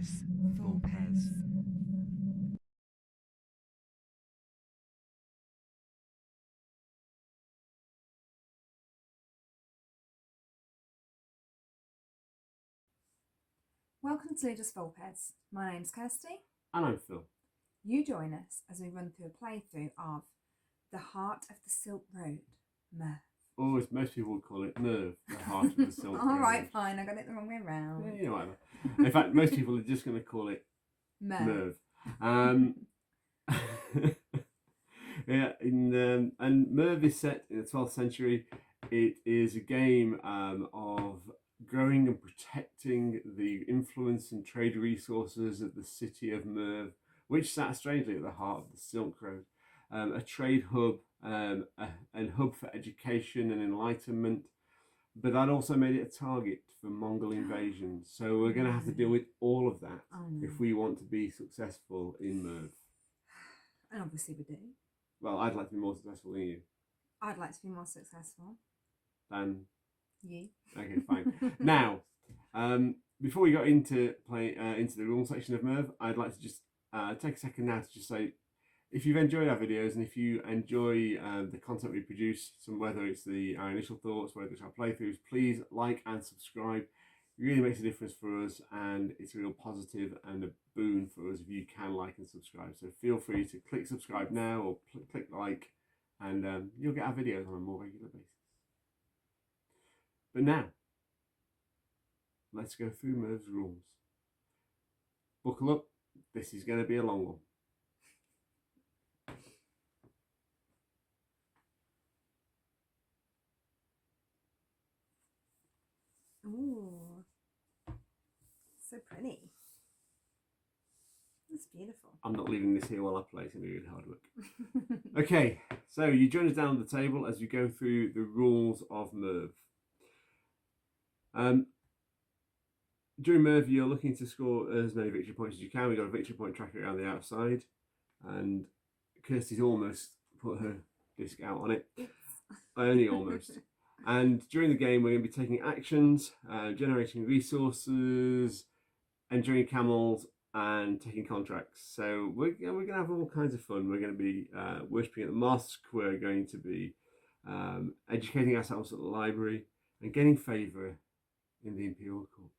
Ludus, Vulpes. Welcome to Ludus Vulpes. My name's Kirsty. And I'm Phil. You join us as we run through a playthrough of The Heart of the Silk Road, Merv. Or as most people would call it, Merv, the heart of the Silk Road. All right, fine, I got it the wrong way around. Yeah, you know, whatever. In fact, most people are just going to call it Merv. Yeah, and Merv is set in the 12th century. It is a game of growing and protecting the influence and trade resources of the city of Merv, which sat strangely at the heart of the Silk Road, a trade hub and hub for education and enlightenment, but that also made it a target for Mongol invasion. So we're going to have to deal with all of that if we want to be successful in Merv. And obviously we do. Well, I'd like to be more successful than you. I'd like to be more successful Than you. Okay, fine. Now, before we go into into the rules section of Merv, I'd like to just take a second now to just say, if you've enjoyed our videos and if you enjoy the content we produce, whether it's our initial thoughts, whether it's our playthroughs, please like and subscribe. It really makes a difference for us, and it's a real positive and a boon for us if you can like and subscribe. So feel free to click subscribe now or click like, and you'll get our videos on a more regular basis. But now, let's go through Merv's rules. Buckle up, this is going to be a long one. Ooh, so pretty. That's beautiful. I'm not leaving this here while I play, it's going to be really hard work. Okay, so you join us down at the table as we go through the rules of Merv. During Merv, you're looking to score as many victory points as you can. We've got a victory point tracker around the outside, and Kirsty's almost put her disc out on it. Only almost. And during the game, we're going to be taking actions, generating resources, enduring camels, and taking contracts. So we're going to have all kinds of fun. We're going to be worshipping at the mosque. We're going to be educating ourselves at the library and getting favour in the Imperial Court.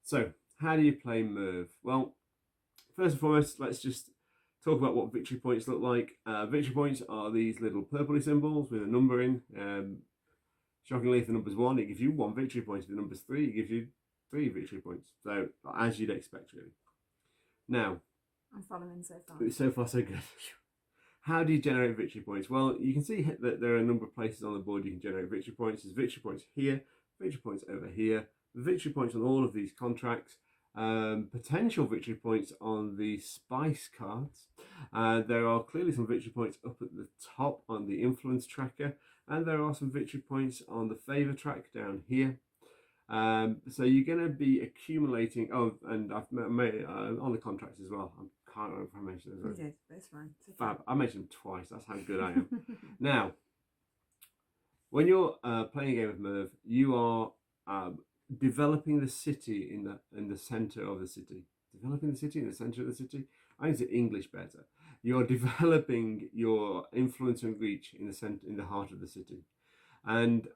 So, how do you play Merv? Well, first and foremost, let's just talk about what victory points look like. Victory points are these little purpley symbols with a number in. Shockingly, if the number's 1, it gives you 1 victory point. If the number's 3, it gives you 3 victory points. So, as you'd expect, really. Now, I'm following so far. So far, so good. How do you generate victory points? Well, you can see that there are a number of places on the board you can generate victory points. There's victory points here, victory points over here, victory points on all of these contracts, potential victory points on the spice cards. There are clearly some victory points up at the top on the influence tracker, and there are some victory points on the favour track down here. So you're going to be accumulating. Oh, and I've made on the contracts as well. I can't remember if I mentioned those. You did, but it's fine. Fab. I mentioned them twice. That's how good I am. Now, when you're playing a game of Merv, you are developing the city in the centre of the city. Developing the city in the centre of the city. I need to say English better. You're developing your influence and reach in the heart of the city, and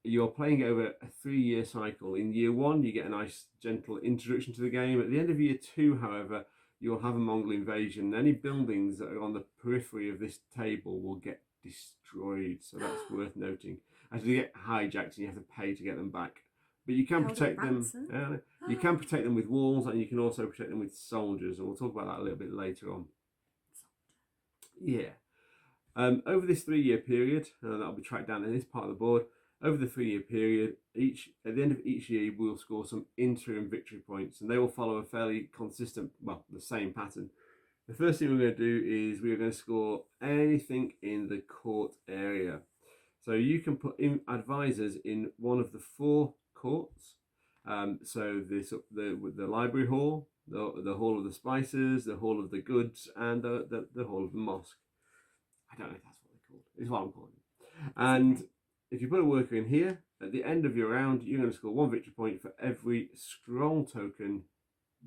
you're playing over a 3-year cycle. In year 1, you get a nice gentle introduction to the game. At the end of year 2, however, you'll have a Mongol invasion. Any buildings that are on the periphery of this table will get destroyed, so that's worth noting. As they get hijacked, and you have to pay to get them back. But you can protect them. You can protect them with walls, and you can also protect them with soldiers, and we'll talk about that a little bit later on. Yeah. Over this 3-year period, that'll be tracked down in this part of the board. Over the 3-year period, at the end of each year, we'll score some interim victory points, and they will follow a fairly consistent, well, the same pattern. The first thing we're going to do is we're going to score anything in the court area. So you can put in advisors in one of the 4 courts. So the library hall, the hall of the spices, the hall of the goods, and the hall of the mosque. I don't know if that's what they're called. It's what I'm calling it. And if you put a worker in here, at the end of your round, you're going to score 1 victory point for every scroll token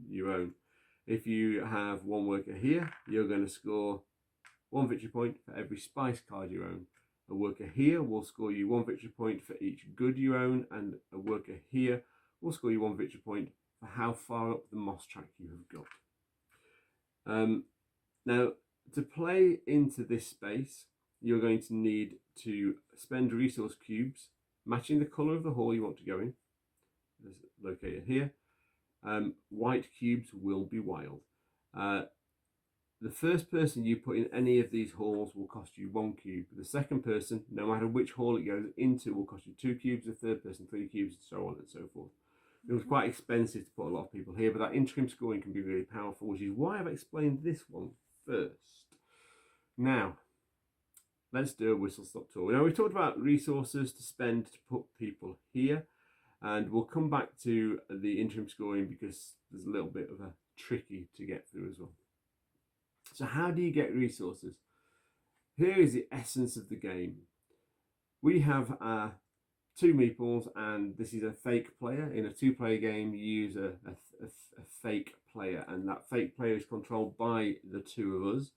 you own. If you have one worker here, you're going to score 1 victory point for every spice card you own. A worker here will score you 1 victory point for each good you own, and a worker here will score you 1 victory point for how far up the Mosque Track you have got. Now, to play into this space, you're going to need to spend resource cubes matching the colour of the hall you want to go in. It's located here. White cubes will be wild. The first person you put in any of these halls will cost you 1 cube. The second person, no matter which hall it goes into, will cost you 2 cubes. The third person, 3 cubes, and so on and so forth. It was quite expensive to put a lot of people here, but that interim scoring can be really powerful, which is why I've explained this one first. Now, let's do a whistle-stop tour. Now, we've talked about resources to spend to put people here, and we'll come back to the interim scoring because there's a little bit of a tricky to get through as well. So how do you get resources? Here is the essence of the game. We have 2 meeples, and this is a fake player. In a 2-player game, you use a fake player, and that fake player is controlled by the 2 of us,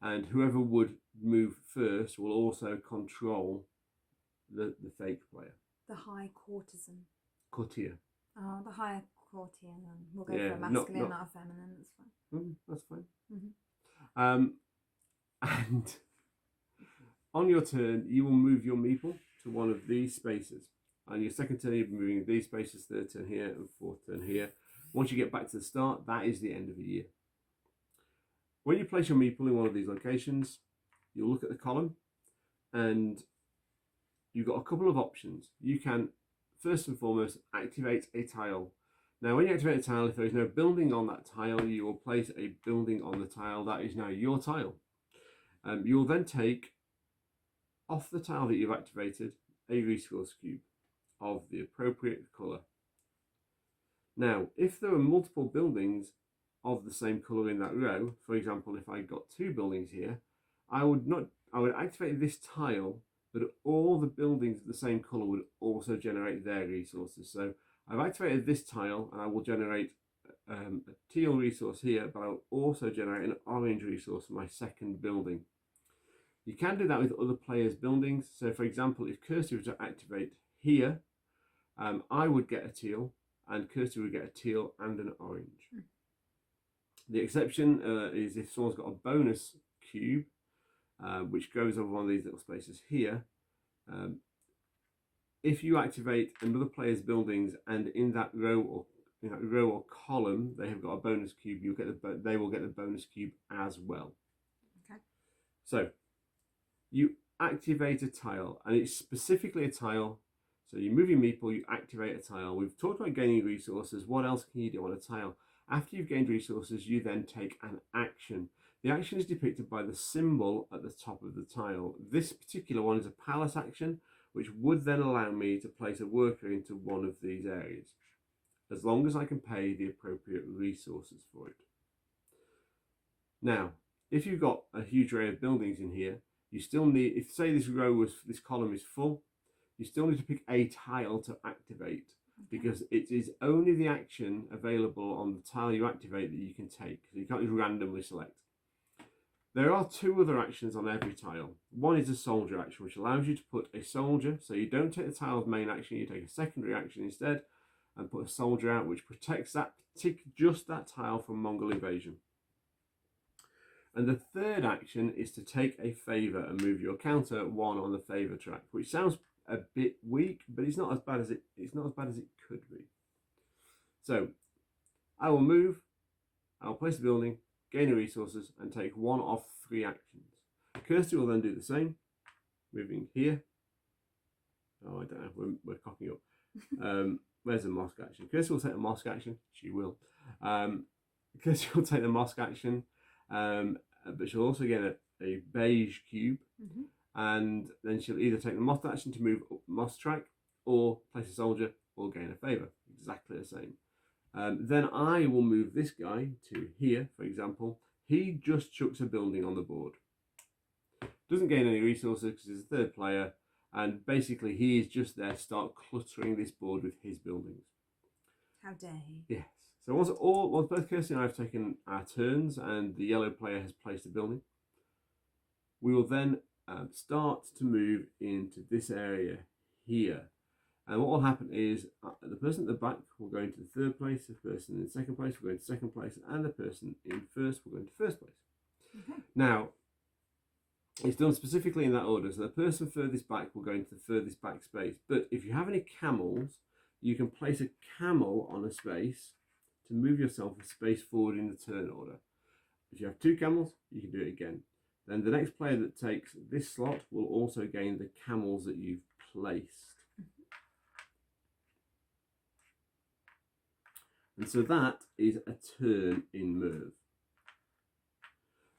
and whoever would move first will also control the fake player. The high courtesan. Courtier. Oh, the higher courtier. We'll go for a masculine, not a feminine. That's fine. That's fine. Mm-hmm. And on your turn, you will move your meeple to one of these spaces. And your second turn, you'll be moving these spaces, third turn here, and fourth turn here. Once you get back to the start, that is the end of the year. When you place your meeple in one of these locations, you'll look at the column, and you've got a couple of options. You can, first and foremost, activate a tile. Now, when you activate a tile, if there is no building on that tile, you will place a building on the tile. That is now your tile. You will then take off the tile that you've activated a resource cube of the appropriate colour. Now, if there are multiple buildings of the same colour in that row, for example, if I got 2 buildings here, I would activate this tile, but all the buildings of the same colour would also generate their resources. So I've activated this tile, and I will generate a teal resource here, but I'll also generate an orange resource for my second building. You can do that with other players' buildings. So, for example, if Kirsty was to activate here, I would get a teal, and Kirsty would get a teal and an orange. The exception is if someone's got a bonus cube, which goes over one of these little spaces here. If you activate another player's buildings, and in that row or column they have got a bonus cube, they will get the bonus cube as well. Okay. So you activate a tile, and it's specifically a tile. So you move your meeple, you activate a tile. We've talked about gaining resources. What else can you do on a tile? After you've gained resources, you then take an action. The action is depicted by the symbol at the top of the tile. This particular one is a palace action, which would then allow me to place a worker into one of these areas, as long as I can pay the appropriate resources for it. Now, if you've got a huge array of buildings in here, you still need, if say this column is full, you still need to pick a tile to activate, because it is only the action available on the tile you activate that you can take. So you can't just randomly select. There are 2 other actions on every tile. One is a soldier action, which allows you to put a soldier, so you don't take the tile's main action, you take a secondary action instead, and put a soldier out, which protects just that tile from Mongol invasion. And the third action is to take a favour and move your counter 1 on the favour track, which sounds a bit weak, but it's not as bad as it could be. So I will move, I'll place the building, gain the resources, and take 1 of 3 actions. Kirsty will then do the same, moving here. Oh, I don't know, we're cocking up. Where's the mosque action? Kirsty will take the mosque action. She will. Kirsty will take the mosque action, but she'll also get a beige cube. Mm-hmm. And then she'll either take the mosque action to move up Mosque Track, or place a soldier, or gain a favour. Exactly the same. Then I will move this guy to here, for example. He just chucks a building on the board. Doesn't gain any resources because he's a third player, and basically he is just there to start cluttering this board with his buildings. How dare he? Yes. So once both Kirsty and I have taken our turns and the yellow player has placed a building, we will then start to move into this area here. And what will happen is the person at the back will go into the third place, the person in second place will go into second place, and the person in first will go into first place. Okay. Now, it's done specifically in that order, so the person furthest back will go into the furthest back space. But if you have any camels, you can place a camel on a space to move yourself a space forward in the turn order. If you have 2 camels, you can do it again. Then the next player that takes this slot will also gain the camels that you've placed. And so that is a turn in Merv.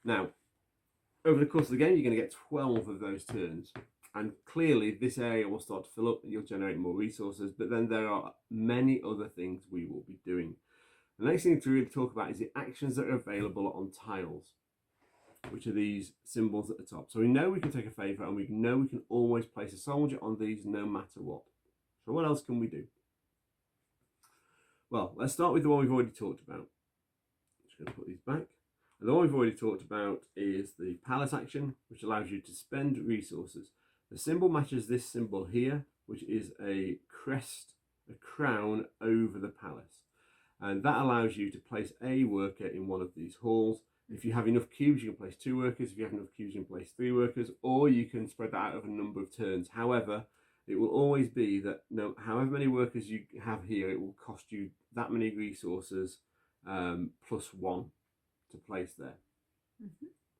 Now, over the course of the game, you're going to get 12 of those turns. And clearly, this area will start to fill up and you'll generate more resources. But then there are many other things we will be doing. The next thing to really talk about is the actions that are available on tiles, which are these symbols at the top. So we know we can take a favour and we know we can always place a soldier on these no matter what. So what else can we do? Well, let's start with the one we've already talked about. I'm just going to put these back. And the one we've already talked about is the palace action, which allows you to spend resources. The symbol matches this symbol here, which is a crest, a crown over the palace. And that allows you to place a worker in one of these halls. If you have enough cubes, you can place 2 workers. If you have enough cubes, you can place 3 workers, or you can spread that out over a number of turns. However, it will always be that however many workers you have here, it will cost you that many resources plus 1 to place there.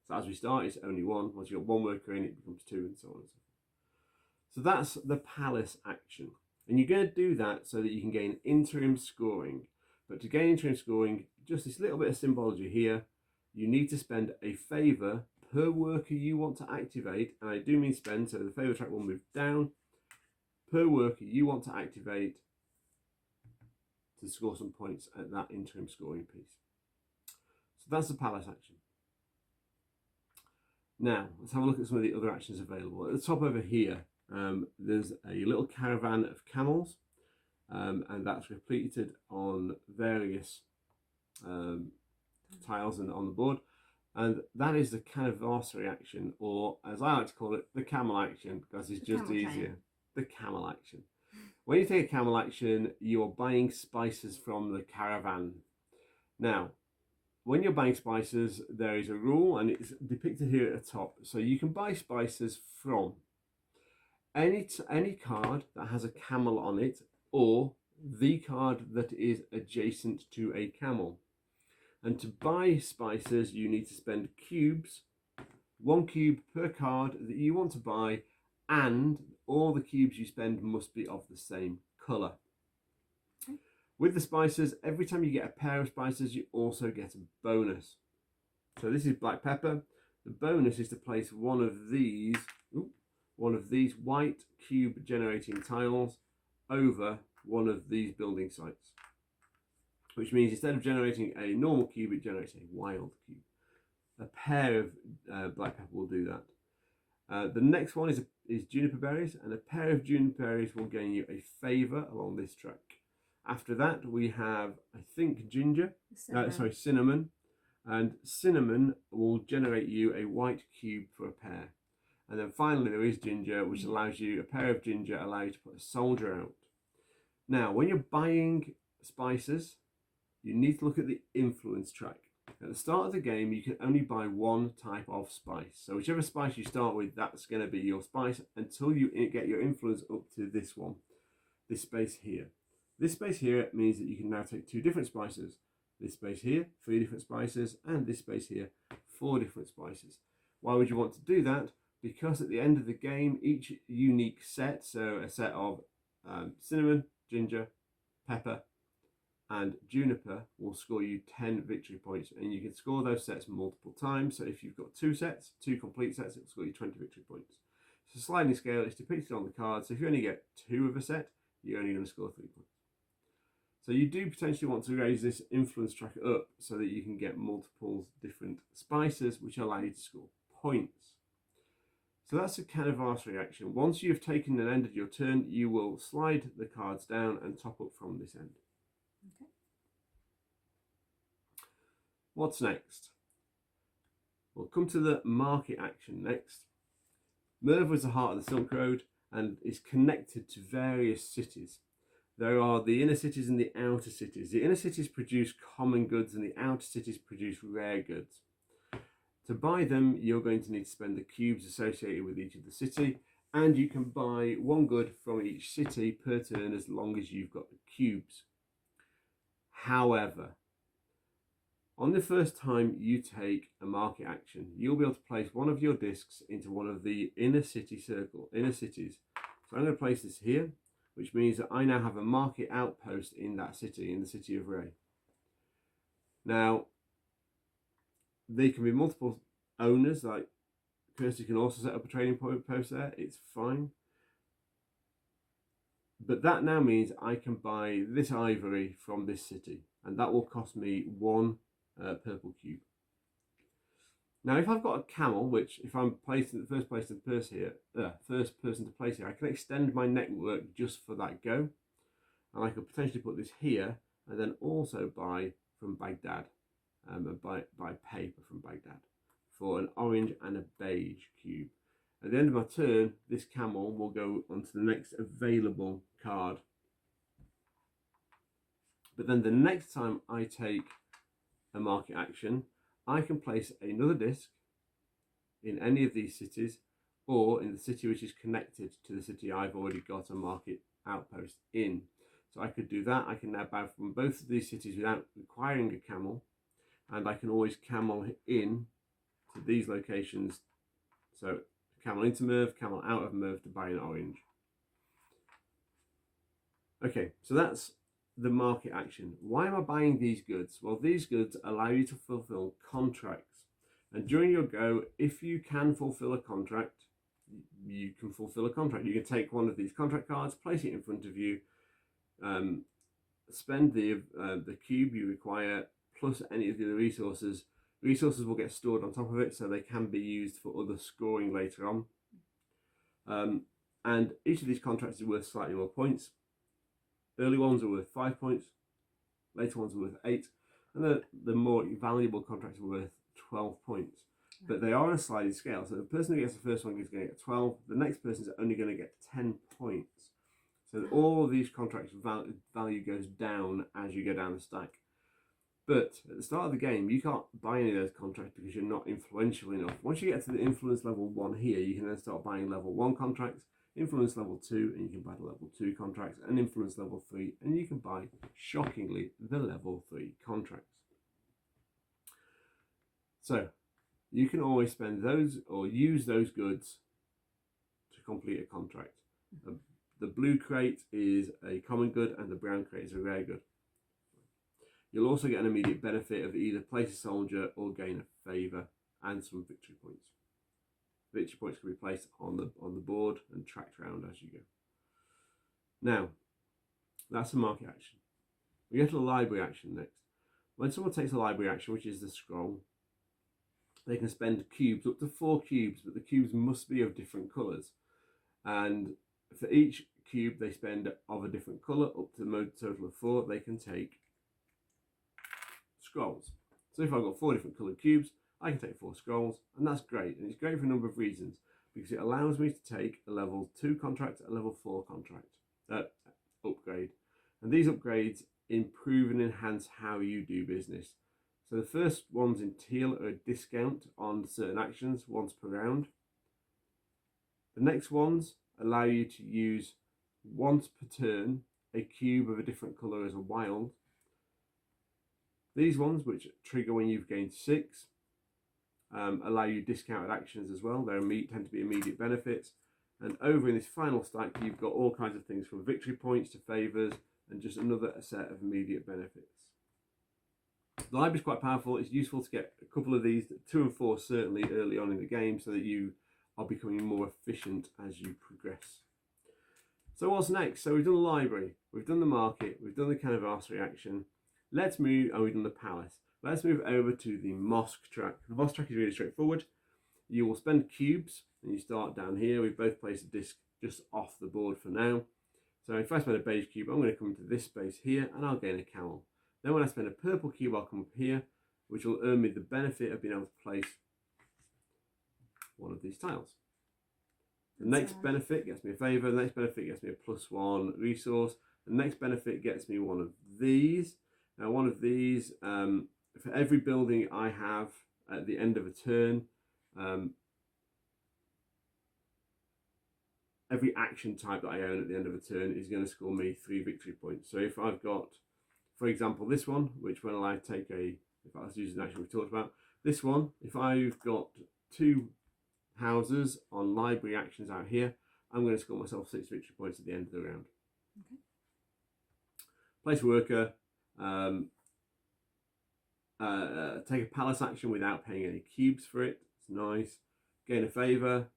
So as we start, it's only 1. Once you've got 1 worker in, it becomes 2, and so on and so forth. So that's the palace action. And you're going to do that so that you can gain interim scoring. But to gain interim scoring, just this little bit of symbology here, you need to spend a favour per worker you want to activate. And I do mean spend, so the favour track will move down. Per worker you want to activate to score some points at that interim scoring piece. So that's the palace action. Now, let's have a look at some of the other actions available. At the top over here, there's a little caravan of camels, and that's repeated on various tiles and on the board. And that is the canniversary action, or as I like to call it, the camel action, because it's just easier. The camel action. When you take a camel action, you are buying spices from the caravan. Now, when you're buying spices, there is a rule, and it's depicted here at the top. So you can buy spices from any card that has a camel on it, or the card that is adjacent to a camel. And to buy spices, you need to spend cubes, 1 cube per card that you want to buy, and all the cubes you spend must be of the same colour. Okay. With the spices, every time you get a pair of spices, you also get a bonus. So this is black pepper. The bonus is to place one of these white cube generating tiles over one of these building sites. Which means instead of generating a normal cube, it generates a wild cube. A pair of black pepper will do that. The next one is juniper berries, and a pair of juniper berries will gain you a favour along this track. After that, we have, I think, cinnamon. And cinnamon will generate you a white cube for a pair. And then finally, there is ginger, which allows you, a pair of ginger allows you to put a soldier out. Now, when you're buying spices, you need to look at the influence track. At the start of the game, you can only buy 1 type of spice. So whichever spice you start with, that's going to be your spice until you get your influence up to this one, this space here. This space here means that you can now take 2 different spices. This space here, 3 different spices, and this space here, 4 different spices. Why would you want to do that? Because at the end of the game, each unique set, so a set of cinnamon, ginger, pepper, and juniper will score you 10 victory points, and you can score those sets multiple times. So if you've got 2 sets, 2 complete sets, it'll score you 20 victory points. It's a sliding scale, it's depicted on the card, so if you only get 2 of a set, you're only going to score 3 points. So you do potentially want to raise this influence track up so that you can get multiple different spices which allow you to score points. So that's a canniversary action. Once you've taken and ended your turn, you will slide the cards down and top up from this end. What's next? We'll come to the market action next. Merv was the heart of the Silk Road and is connected to various cities. There are the inner cities and the outer cities. The inner cities produce common goods and the outer cities produce rare goods. To buy them, you're going to need to spend the cubes associated with each of the city, and you can buy one good from each city per turn as long as you've got the cubes. However, on the first time you take a market action, you'll be able to place one of your discs into one of the inner cities. So I'm going to place this here, which means that I now have a market outpost in that city, in the city of Ray. Now, they can be multiple owners, like Kirsty can also set up a trading post there, it's fine. But that now means I can buy this ivory from this city, and that will cost me one purple cube. Now, if I've got a camel, which if I'm placed in the first person to place here, I can extend my network just for that go, and I could potentially put this here, and then also buy from Baghdad, buy paper from Baghdad for an orange and a beige cube. At the end of my turn, this camel will go onto the next available card. But then the next time I take a market action, I can place another disc in any of these cities or in the city which is connected to the city I've already got a market outpost in. So I could do that. I can now buy from both of these cities without requiring a camel, and I can always camel in to these locations. So camel into Merv, camel out of Merv to buy an orange. Okay, so that's the market action. Why am I buying these goods? Well, these goods allow you to fulfill contracts. And during your go, if you can fulfill a contract, you can fulfill a contract. You can take one of these contract cards, place it in front of you, spend the cube you require, plus any of the other resources. Resources will get stored on top of it, so they can be used for other scoring later on. And each of these contracts is worth slightly more points. Early ones are worth 5 points, later ones are worth 8, and the more valuable contracts are worth 12 points. But they are on a sliding scale, so the person who gets the first one is going to get 12, the next person is only going to get 10 points. So all of these contracts value goes down as you go down the stack. But at the start of the game, you can't buy any of those contracts because you're not influential enough. Once you get to the influence level 1 here, you can then start buying level 1 contracts, influence level 2, and you can buy the level 2 contracts, and influence level 3, and you can buy, shockingly, the level 3 contracts. So you can always spend those or use those goods to complete a contract. The blue crate is a common good and the brown crate is a rare good. You'll also get an immediate benefit of either place a soldier or gain a favour and some victory points. Victory points can be placed on the board and tracked around as you go. Now, that's a market action. We go to the library action next. When someone takes a library action, which is the scroll, they can spend cubes, up to 4 cubes, but the cubes must be of different colours. And for each cube they spend of a different colour, up to the total of 4, they can take scrolls. So if I've got 4 different coloured cubes, I can take 4 scrolls, and that's great. And it's great for a number of reasons, because it allows me to take a level 2 contract, a level 4 contract upgrade. And these upgrades improve and enhance how you do business. So the first ones in teal are a discount on certain actions once per round. The next ones allow you to use once per turn a cube of a different colour as a wild. These ones, which trigger when you've gained 6, allow you discounted actions as well. They tend to be immediate benefits. And over in this final stack, you've got all kinds of things from victory points to favours and just another set of immediate benefits. The library is quite powerful. It's useful to get a couple of these, 2 and 4 certainly early on in the game, so that you are becoming more efficient as you progress. So what's next? So we've done the library, we've done the market, we've done the canvassery action. Let's move, and we've done the palace. Let's move over to the Mosque Track. The Mosque Track is really straightforward. You will spend cubes, and you start down here. We've both placed a disc just off the board for now. So if I spend a beige cube, I'm going to come into this space here, and I'll gain a camel. Then when I spend a purple cube, I'll come up here which will earn me the benefit of being able to place one of these tiles. The next benefit gets me a favour, the next benefit gets me a +1 resource, the next benefit gets me one of these. Now one of these, for every building I have at the end of a turn, every action type that I own at the end of a turn is going to score me 3 victory points. So if I've got, for example, this one, which when I take if I was using an action we talked about, this one, if I've got 2 houses on library actions out here, I'm going to score myself 6 victory points at the end of the round. Okay. Place a worker, take a palace action without paying any cubes for it. It's nice. Gain a favour.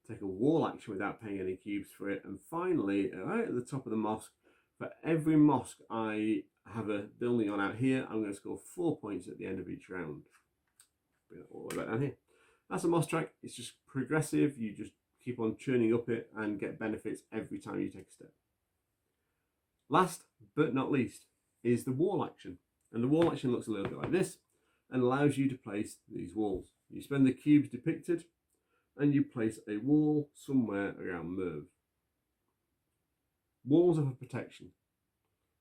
Take a wall action without paying any cubes for it. And finally, right at the top of the mosque, for every mosque I have a building on out here, I'm going to score 4 points at the end of each round. Bring that all the way back down here. That's a Mosque Track. It's just progressive. You just keep on churning up it and get benefits every time you take a step. Last but not least is the wall action. And the wall action looks a little bit like this and allows you to place these walls. You spend the cubes depicted and you place a wall somewhere around Merv. Walls are for protection.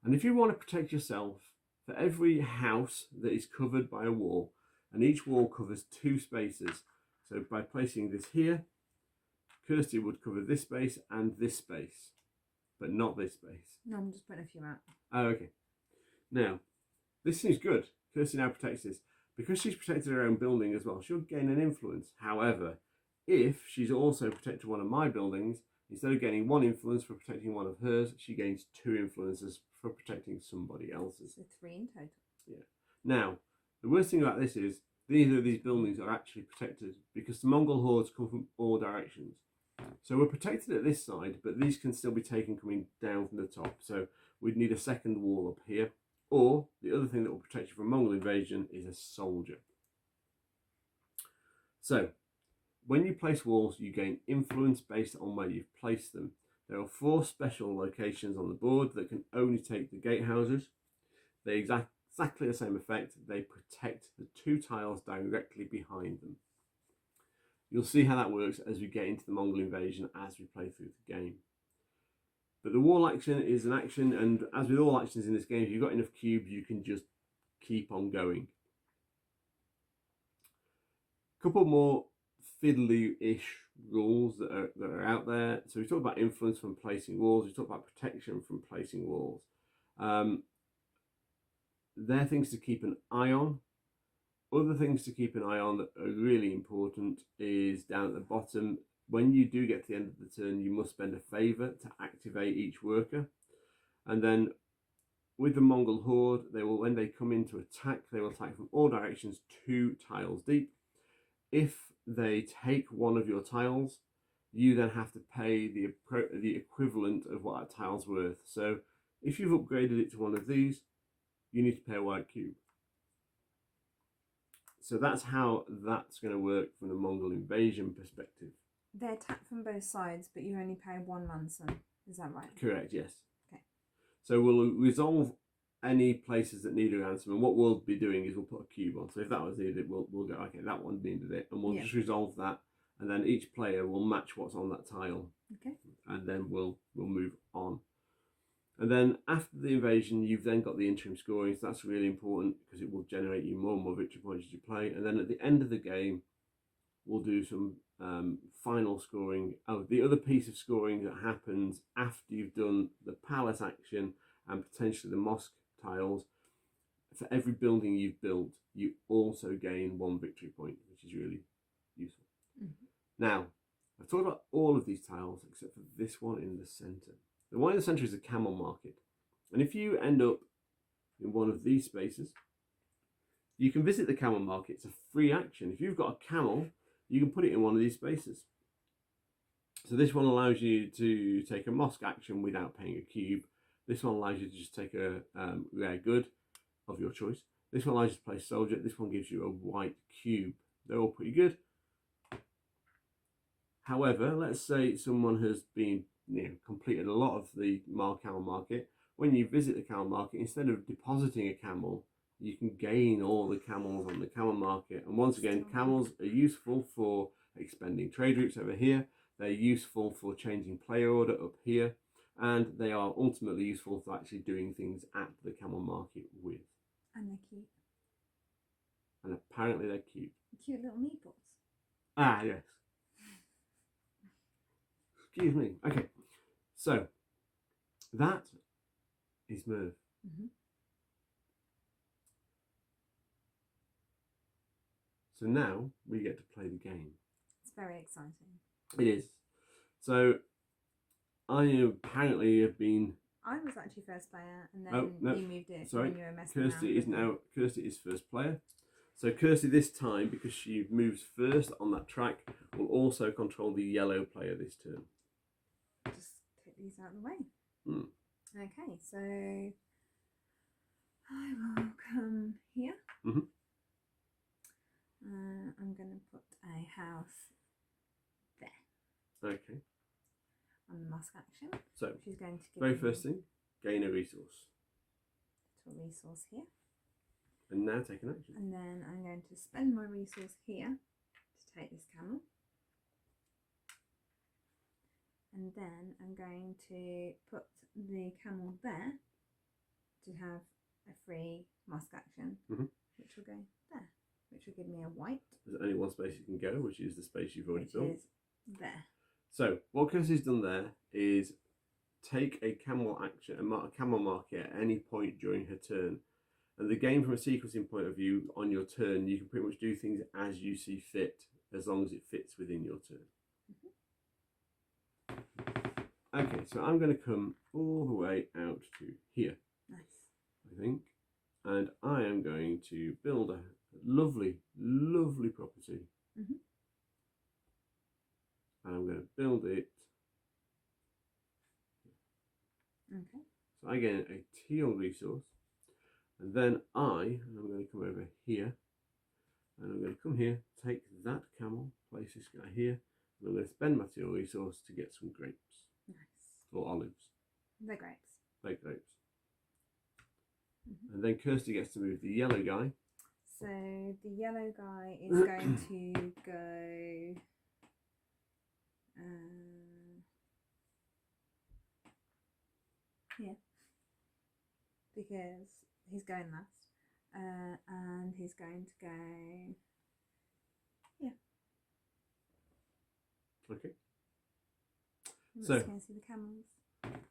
And if you want to protect yourself, for every house that is covered by a wall, and each wall covers 2 spaces, so by placing this here, Kirsty would cover this space and this space, but not this space. No, I'm just putting a few out. Oh, okay. Now, this seems good. Kirsty now protects this. Because she's protected her own building as well, she'll gain an influence. However, if she's also protected one of my buildings, instead of getting 1 influence for protecting one of hers, she gains 2 influences for protecting somebody else's. So 3 in total. Yeah. Now, the worst thing about this is neither of these buildings are actually protected because the Mongol hordes come from all directions. So we're protected at this side, but these can still be taken coming down from the top. So we'd need a second wall up here. Or the other thing that will protect you from Mongol invasion is a soldier. So when you place walls, you gain influence based on where you've placed them. There are 4 special locations on the board that can only take the gatehouses. They exactly the same effect. They protect the 2 tiles directly behind them. You'll see how that works as we get into the Mongol invasion as we play through the game. But the wall action is an action, and as with all actions in this game, if you've got enough cubes, you can just keep on going. A couple more fiddly-ish rules that are out there. So we talked about influence from placing walls. We talked about protection from placing walls. They're things to keep an eye on. Other things to keep an eye on that are really important is down at the bottom. When you do get to the end of the turn, you must spend a favour to activate each worker. And then with the Mongol horde, they will, when they come in to attack, they will attack from all directions 2 tiles deep. If they take one of your tiles, you then have to pay the equivalent of what that tile's worth. So if you've upgraded it to one of these, you need to pay a white cube. So that's how that's going to work from the Mongol invasion perspective. They attack from both sides, but you only pay 1 ransom. Is that right? Correct, yes. Okay. So we'll resolve any places that need a ransom, and what we'll be doing is we'll put a cube on. So if that was needed, we'll go, okay, that one needed it, and we'll just resolve that, and then each player will match what's on that tile. Okay. And then we'll move on. And then after the invasion, you've then got the interim scoring, so that's really important because it will generate you more and more victory points as you play. And then at the end of the game, we'll do some final scoring. Oh, the other piece of scoring that happens after you've done the palace action and potentially the mosque tiles, for every building you've built, you also gain 1 victory point, which is really useful. Mm-hmm. Now, I've talked about all of these tiles except for this one in the centre. The one in the centre is a Camel Market. And if you end up in one of these spaces, you can visit the Camel Market. It's a free action. If you've got a camel, you can put it in one of these spaces. So this one allows you to take a mosque action without paying a cube. This one allows you to just take a rare good of your choice. This one allows you to play soldier. This one gives you a white cube. They're all pretty good. However, let's say someone has been completed a lot of the Camel Market. When you visit the Camel Market, instead of depositing a camel you can gain all the camels on the camel market. And once again, camels are useful for expending trade routes over here. They're useful for changing player order up here. And they are ultimately useful for actually doing things at the camel market with. And they're cute. And apparently they're cute. Cute little meeples. Ah, yes. Excuse me. Okay. So, that is Merv. So now we get to play the game. It's very exciting. It is. So I apparently have been. I was actually first player, and then you moved it. Sorry, when you were messing Kirsty around is now. Kirsty is first player. So Kirsty this time, because she moves first on that track, will also control the yellow player this turn. Just take these out of the way. Okay, so I will come here. I'm going to put a house there. Okay. On the Mosque action. So, she's going to give very first thing, gain a resource. Little resource here. And now take an action. And then I'm going to spend my resource here to take this camel. And then I'm going to put the camel there to have a free mosque action, which will go there, which will give me a white. There's only one space you can go, which is the space you've already built. Which is there. So what Kirsty's done there is take a camel action, a camel market at any point during her turn. And the game, from a sequencing point of view, on your turn, you can pretty much do things as you see fit, as long as it fits within your turn. Okay, so I'm going to come all the way out to here. Nice. I think. And I am going to build a lovely, lovely property. And I'm going to build it. Okay. So I get a teal resource. And then I'm going to come over here. And I'm going to come here, take that camel, place this guy here. And I'm going to spend my teal resource to get some grapes. Nice. Or olives. They're grapes. They're grapes. And then Kirsty gets to move the yellow guy. So the yellow guy is going to go here, because he's going last, and he's going to go here. Okay. Let's So go and see the camels.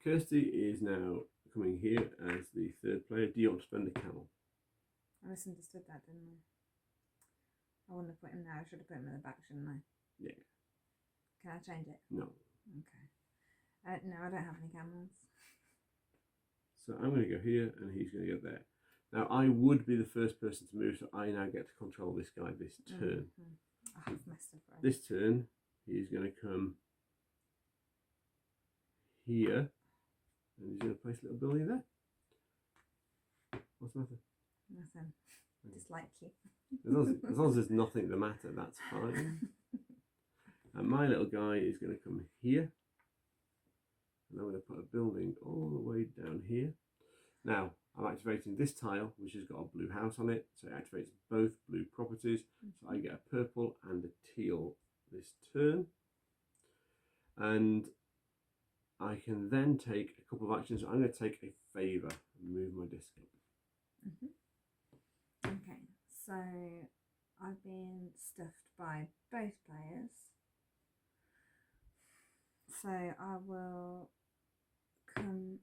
Kirsty is now coming here as the third player. Do you want to spend the camel? I misunderstood that, didn't I? I wouldn't have put him there. I should have put him in the back, shouldn't I? Yeah. Can I change it? No. Okay. No, I don't have any camels. So I'm going to go here and he's going to go there. Now I would be the first person to move, so I now get to control this guy this turn. I have messed up already. This turn, he's going to come here and he's going to place a little building there. What's the matter? Nothing. Dislike you. As long as there's nothing the matter, that's fine. And my little guy is going to come here. And I'm going to put a building all the way down here. Now, I'm activating this tile, which has got a blue house on it. So it activates both blue properties. So I get a purple and a teal this turn. And I can then take a couple of actions. I'm going to take a favour and move my disc up. Okay, so I've been stuffed by both players. So I will come.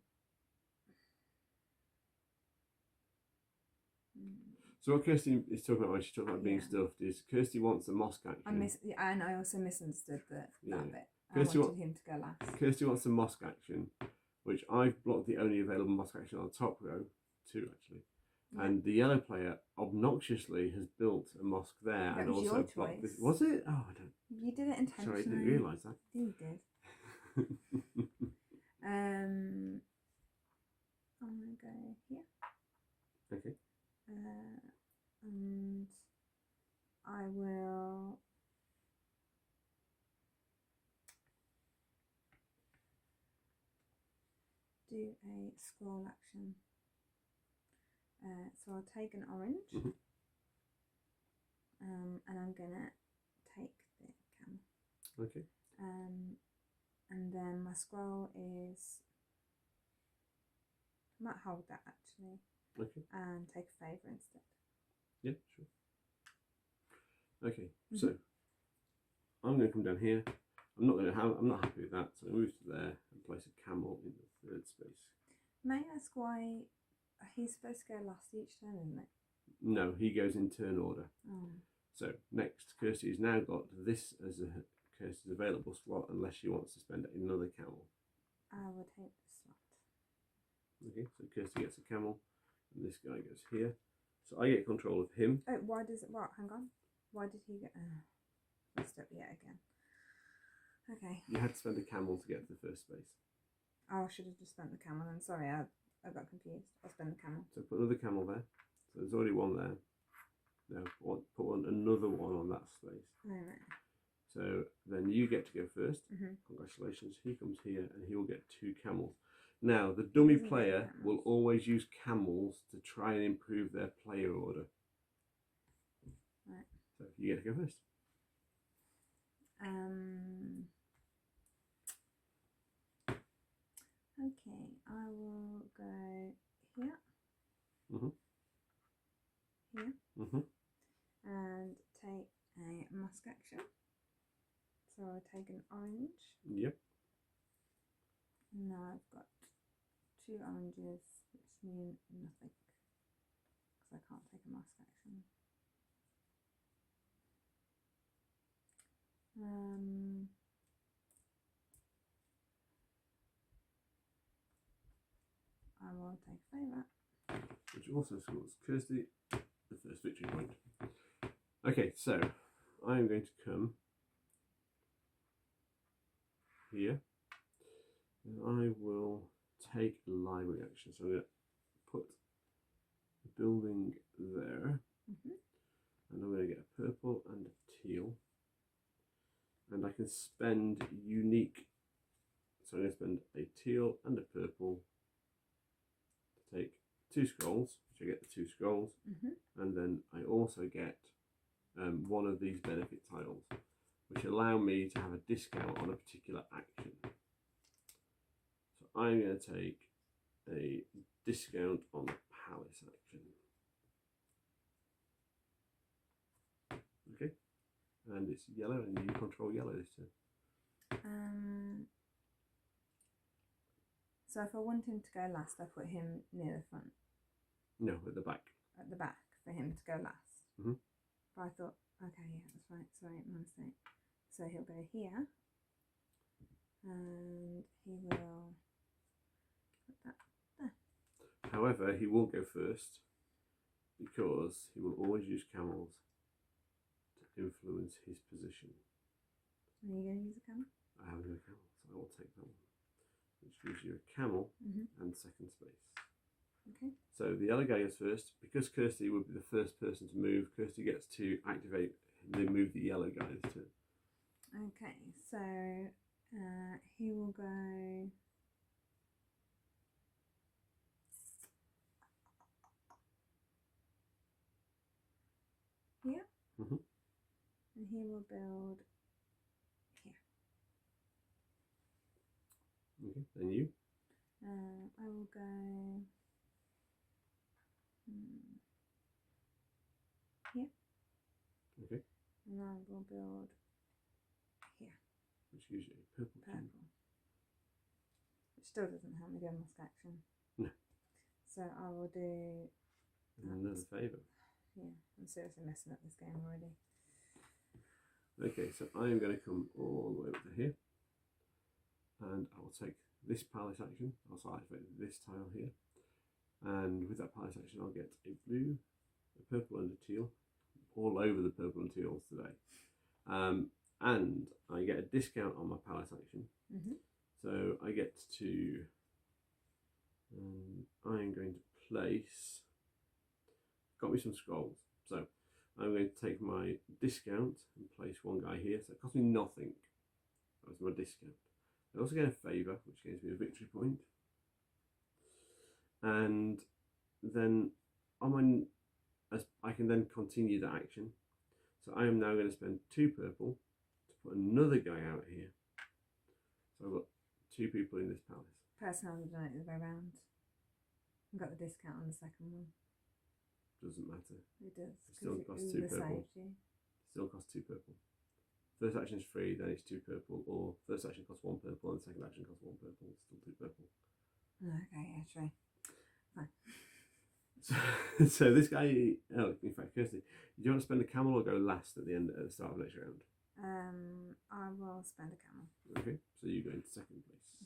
So what Kirsty is talking about when she's talking about being stuffed is Kirsty wants the mosque action. And I also misunderstood that bit. Kirsty I wanted him to go last. Kirsty wants the mosque action, which I've blocked the only available mosque action on the top row, two actually. Yeah. And the yellow player obnoxiously has built a mosque there and also blocked this. Was it? Oh, I don't. You did it intentionally. Sorry, I didn't realise that. You did. I'm gonna go here. Okay. And I will do a scroll action. So I'll take an orange, and I'm gonna take the camel. Okay. And then my scroll is. I might hold that actually. Okay. And take a favour instead. Yeah, sure. Okay, so I'm going to come down here. I'm not happy with that, so I move to there and place a camel in the third space. May I ask why he's supposed to go last each turn, isn't it? No, he goes in turn order. Oh. So next, Kirsty has now got this as a Kirsty's available slot unless she wants to spend another camel. I will take the slot. Okay, so Kirsty gets a camel, and this guy goes here. So I get control of him. Oh, why does it? What? Hang on. Why did he get? Messed up yet again. Okay. You had to spend a camel to get to the first space. Oh, I should have just spent the camel then. Sorry, I got confused. I'll spend the camel. So put another camel there. So there's already one there. Now put another one on that space. Oh, right. So then you get to go first. Mm-hmm. Congratulations. He comes here and he will get 2 camels. Now, the dummy player will always use camels to try and improve their player order. Right. So you get to go first. Okay, I will go here. Here. And take a Mosque action. So I'll take an orange. Yep. And now I've got 2 oranges, which mean nothing. Because I can't take a Mosque action. I will take a favour. Which also scores Kirsty the first victory point. Okay, so I'm going to come here and I will take a library action. So I'm going to put the building there, and I'm going to get a purple and a teal, and I can spend unique. So I'm going to spend a teal and a purple to take 2 scrolls, which I get the 2 scrolls, and then I also get one of these benefit tiles, which allow me to have a discount on a particular action. So I'm going to take a discount on the palace action. Okay, and it's yellow, and you control yellow this turn. So if I want him to go last, I put him near the front. No, at the back. At the back for him to go last. But I thought, okay, yeah, that's right. Sorry, my mistake. So he'll go here, and he will put that there. However, he will go first because he will always use camels to influence his position. Are you going to use a camel? I have no camel, so I will take that one, which gives you a camel and second space. Okay. So the yellow guy goes first. Because Kirsty would be the first person to move, Kirsty gets to activate and move the yellow guy this turn. Okay, so he will go here, and he will build here. Okay, then you? I will go here. Okay. And I will build here. Which gives you a purple. Which still doesn't help me do a Mosque action. No. So I will do another favour. Yeah, I'm seriously messing up this game already. Okay, so I'm going to come all the way up to here, and I will take this palace action. I'll also activate this tile here, and with that palace action I'll get a blue, a purple and a teal, all over the purple and teals today. And I get a discount on my palace action. So I get to, I'm going to place, got me some scrolls. So I'm going to take my discount and place one guy here. So it cost me nothing. That was my discount. I also get a favour, which gives me a victory point. And then I can then continue that action. So I am now going to spend 2 purple to put another guy out here. So I've got 2 people in this palace. Personally, I've done it the way round. I got the discount on the second one. Doesn't matter. It does. It still costs 2 purple. Still costs 2 purple. First action is free, then it's 2 purple, or first action costs 1 purple, and second action costs 1 purple. It's still 2 purple. Okay, yeah, true. Fine. So this guy, in fact, Kirsty, do you want to spend a camel or go last at the start of next round? I will spend a camel. Okay, so you go into second place.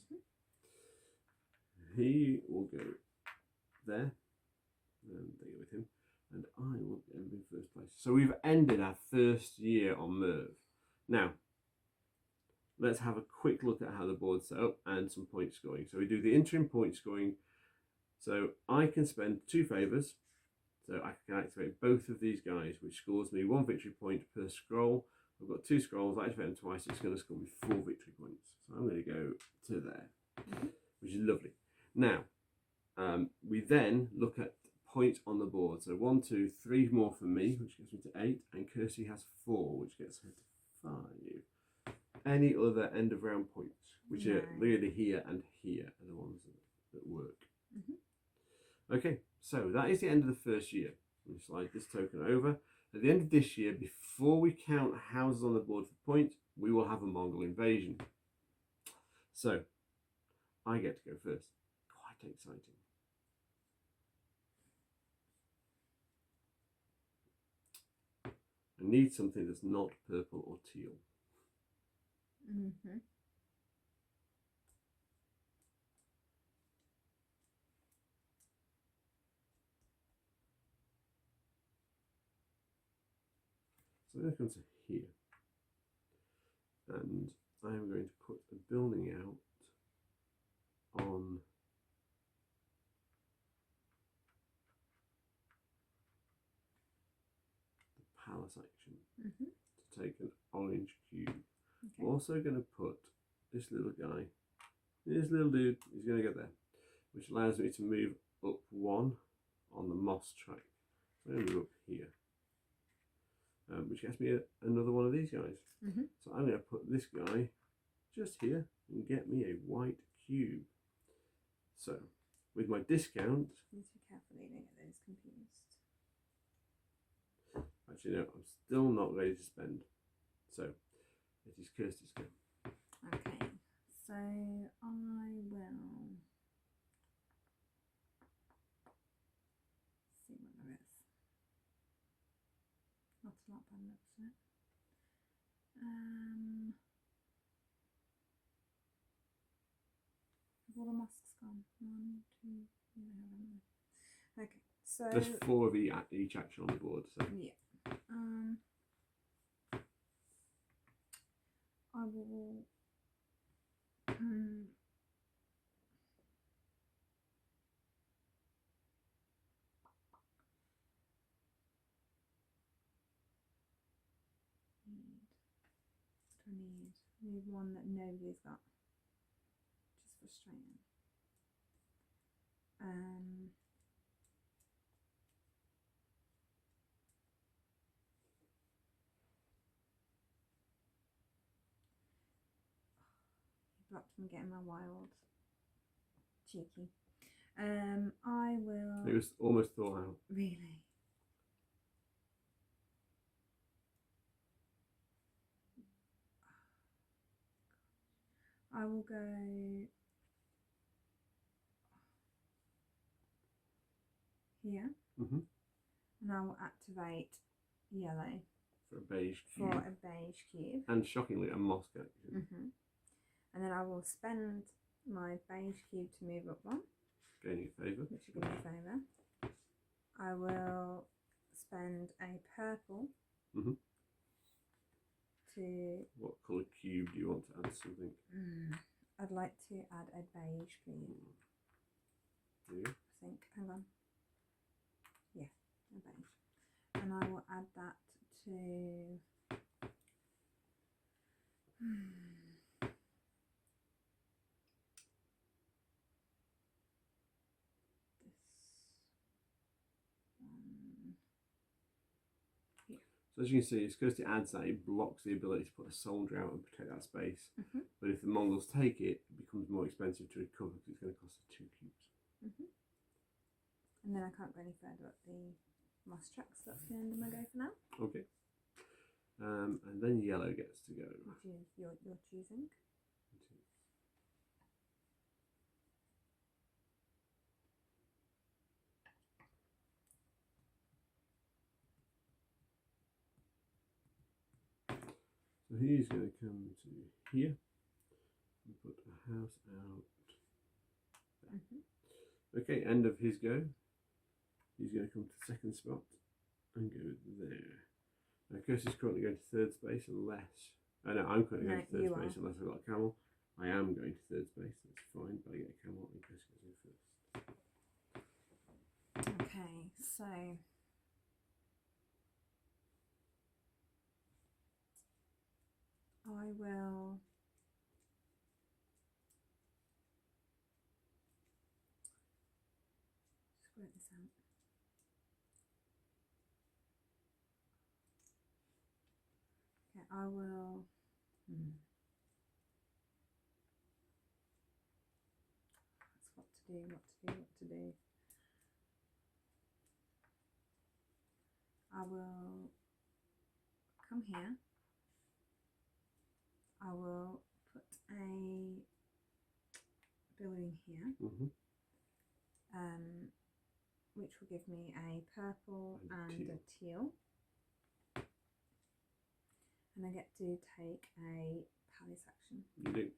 He will go there, and they go with him, and I will end in first place. So we've ended our first year on Merv. Now, let's have a quick look at how the board's set up and some point scoring. So we do the interim point scoring. So I can spend 2 favours, so I can activate both of these guys, which scores me 1 victory point per scroll. I've got 2 scrolls, I activate them twice, it's going to score me 4 victory points. So I'm going to go to there, which is lovely. Now, we then look at points on the board. So 1, 2, 3 more for me, which gets me to 8, and Kirsty has 4, which gets her to 5. Any other end of round points, which are really here and here, are the ones that work. Okay, so that is the end of the first year. We'll slide this token over. At the end of this year, before we count houses on the board for points, we will have a Mongol invasion. So, I get to go first. Quite exciting. I need something that's not purple or teal. So that comes to here, and I am going to put a building out on the palace action to take an orange cube. I'm also going to put this little guy, this little dude, he's going to get there, which allows me to move up 1 on the Mosque Track. So I'm going to move up here. Which gets me another one of these guys. So I'm going to put this guy just here and get me a white cube. So, with my discount... Need to be careful, you don't get those confused. Actually, no, I'm still not ready to spend. So, it is Kirsty's go. Okay, so I will... see what there is. Not a lot by the looks of it. Have all the mosques gone? 1, 2, yeah, okay, so there's 4 of each action on the board. So yeah, I will. Need one that nobody's got, which is frustrating. Blocked from getting my wild. Cheeky. I will. It was almost thought out. Really? I will go here, and I will activate yellow for a beige cube. And shockingly, a mosque action. And then I will spend my beige cube to move up 1. Gaining a favour. Which will give me a favour. I will spend a purple to... What colour cube do you want to add something? I'd like to add a beige, please. Yeah. I think. Hang on. Yeah, a beige. And I will add that to... this So as you can see, as Kirsty adds that, it blocks the ability to put a soldier out and protect that space. But if the Mongols take it, it becomes more expensive to recover because it's going to cost 2 cubes. And then I can't go any further up the Mosque Track, so that's the end of my go for now. Okay. And then yellow gets to go. Which is you're choosing. So he's going to come to here and put a house out there. Okay, end of his go. He's going to come to the second spot and go there. Now Kirsty's currently going to third space unless... Oh no, I'm currently going to third space unless I've got a camel. I am going to third space, that's fine, but I get a camel and Kirsty goes in first. Okay, so... I will just work this out. Okay, I will that's what to do. I will come here. I will put a building here, which will give me a purple and a teal. And I get to take a palace action. You do.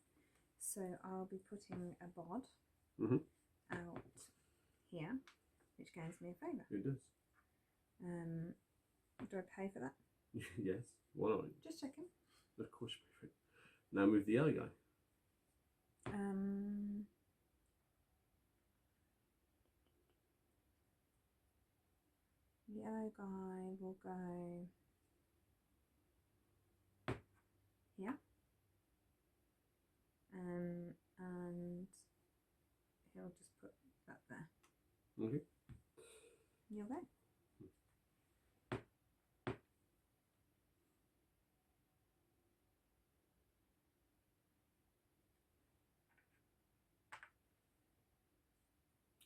So I'll be putting a bod out here, which gains me a favour. It does. Do I pay for that? Yes. Why not? Just checking. Of course you pay for it. Now move the yellow guy. The yellow guy will go here. And he'll just put that there. Okay. You'll go.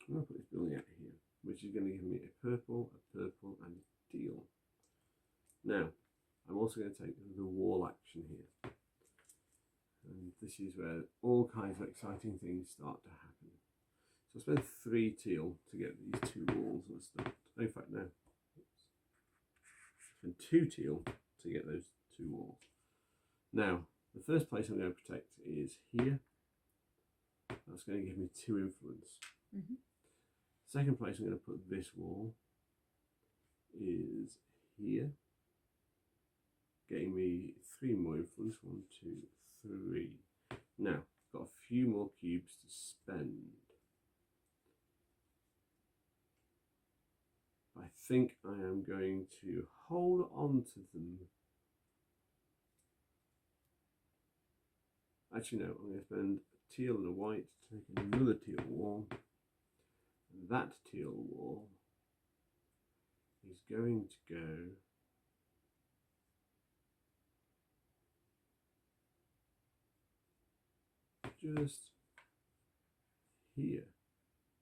I'm going to put this building out here, which is going to give me a purple, and a teal. Now, I'm also going to take the wall action here. And this is where all kinds of exciting things start to happen. So I spend 3 teal to get these 2 walls and stuff. In fact, no. I spend 2 teal to get those 2 walls. Now, the first place I'm going to protect is here. That's going to give me 2 influence. Second place I'm going to put this wall is here, getting me 3 more influence. 1, 2, 3. Now, got a few more cubes to spend. I think I am going to hold on to them. Actually, no, I'm going to spend a teal and a white to take another teal wall. That teal wall is going to go just here,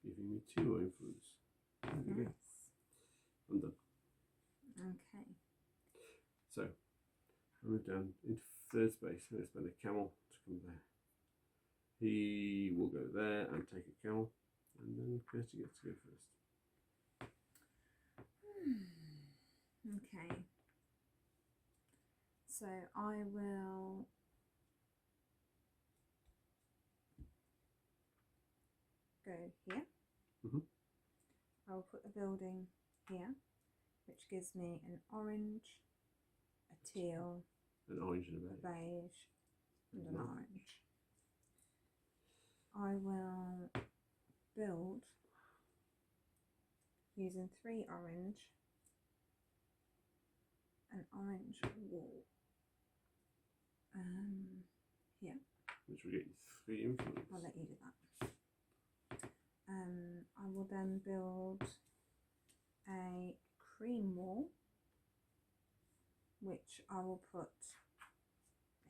giving me 2 more influence. There we go. I'm done. Okay. So I move down into third space. I'm going to spend a camel to come there. He will go there and take a camel. And then Kirsty gets to go first. Okay. So I will go here. I will put a building here, which gives me an orange, a teal, an orange and a beige, and an orange. I will build using 3 orange, an orange wall here. Which will get you 3 influence. I'll let you do that. I will then build a cream wall which I will put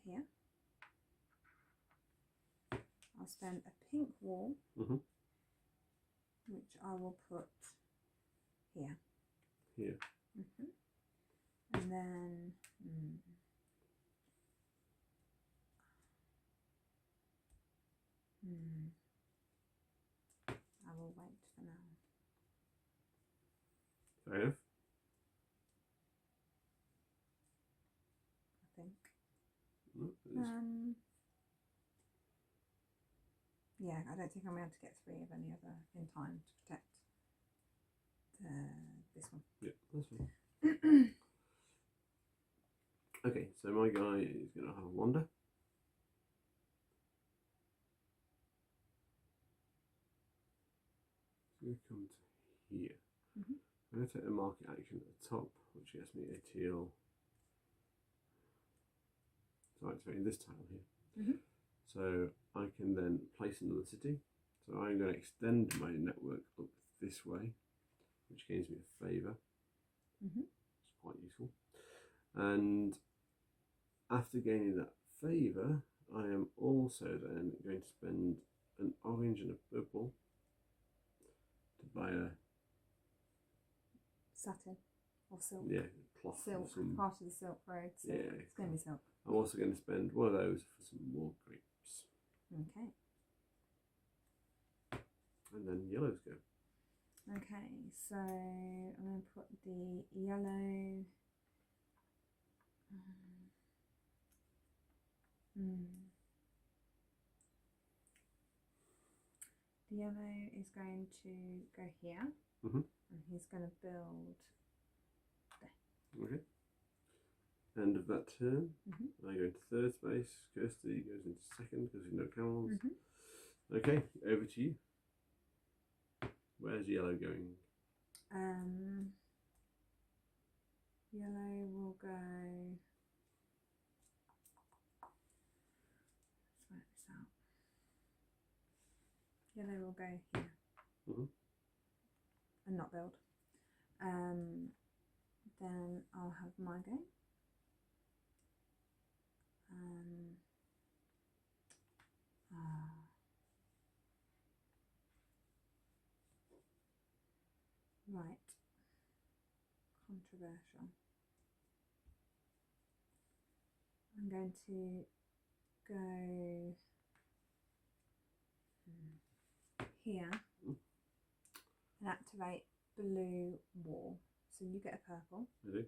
here. I'll spend a pink wall, which I will put here. Here. And then I will wait for now. Fair enough. I think. Yeah, I don't think I'm able to get 3 of any other in time to protect this one. Yeah, that's fine. Okay, so my guy is going to have a wander. So we come to here. I'm going to take the market action at the top, which gets me a teal. So activating this tile here. So I can then place another city. So I'm going to extend my network up this way, which gains me a favour. It's quite useful. And after gaining that favour, I am also then going to spend an orange and a purple to buy a satin or silk. Yeah, cloth. Silk, part of the silk road. Silk. Yeah, it's going to be silk. I'm also going to spend one of those for some more grapes. Okay. And then yellows go. Okay, so I'm going to put the yellow. The yellow is going to go here, and he's going to build there. Okay. End of that turn. I go into third space. Kirsty goes into second because there's no camels. Okay, over to you. Where's yellow going? Yellow will go. Let's work this out. Yellow will go here and not build. Then I'll have my go. Right. Controversial. I'm going to go here and activate blue wall. So you get a purple. I do.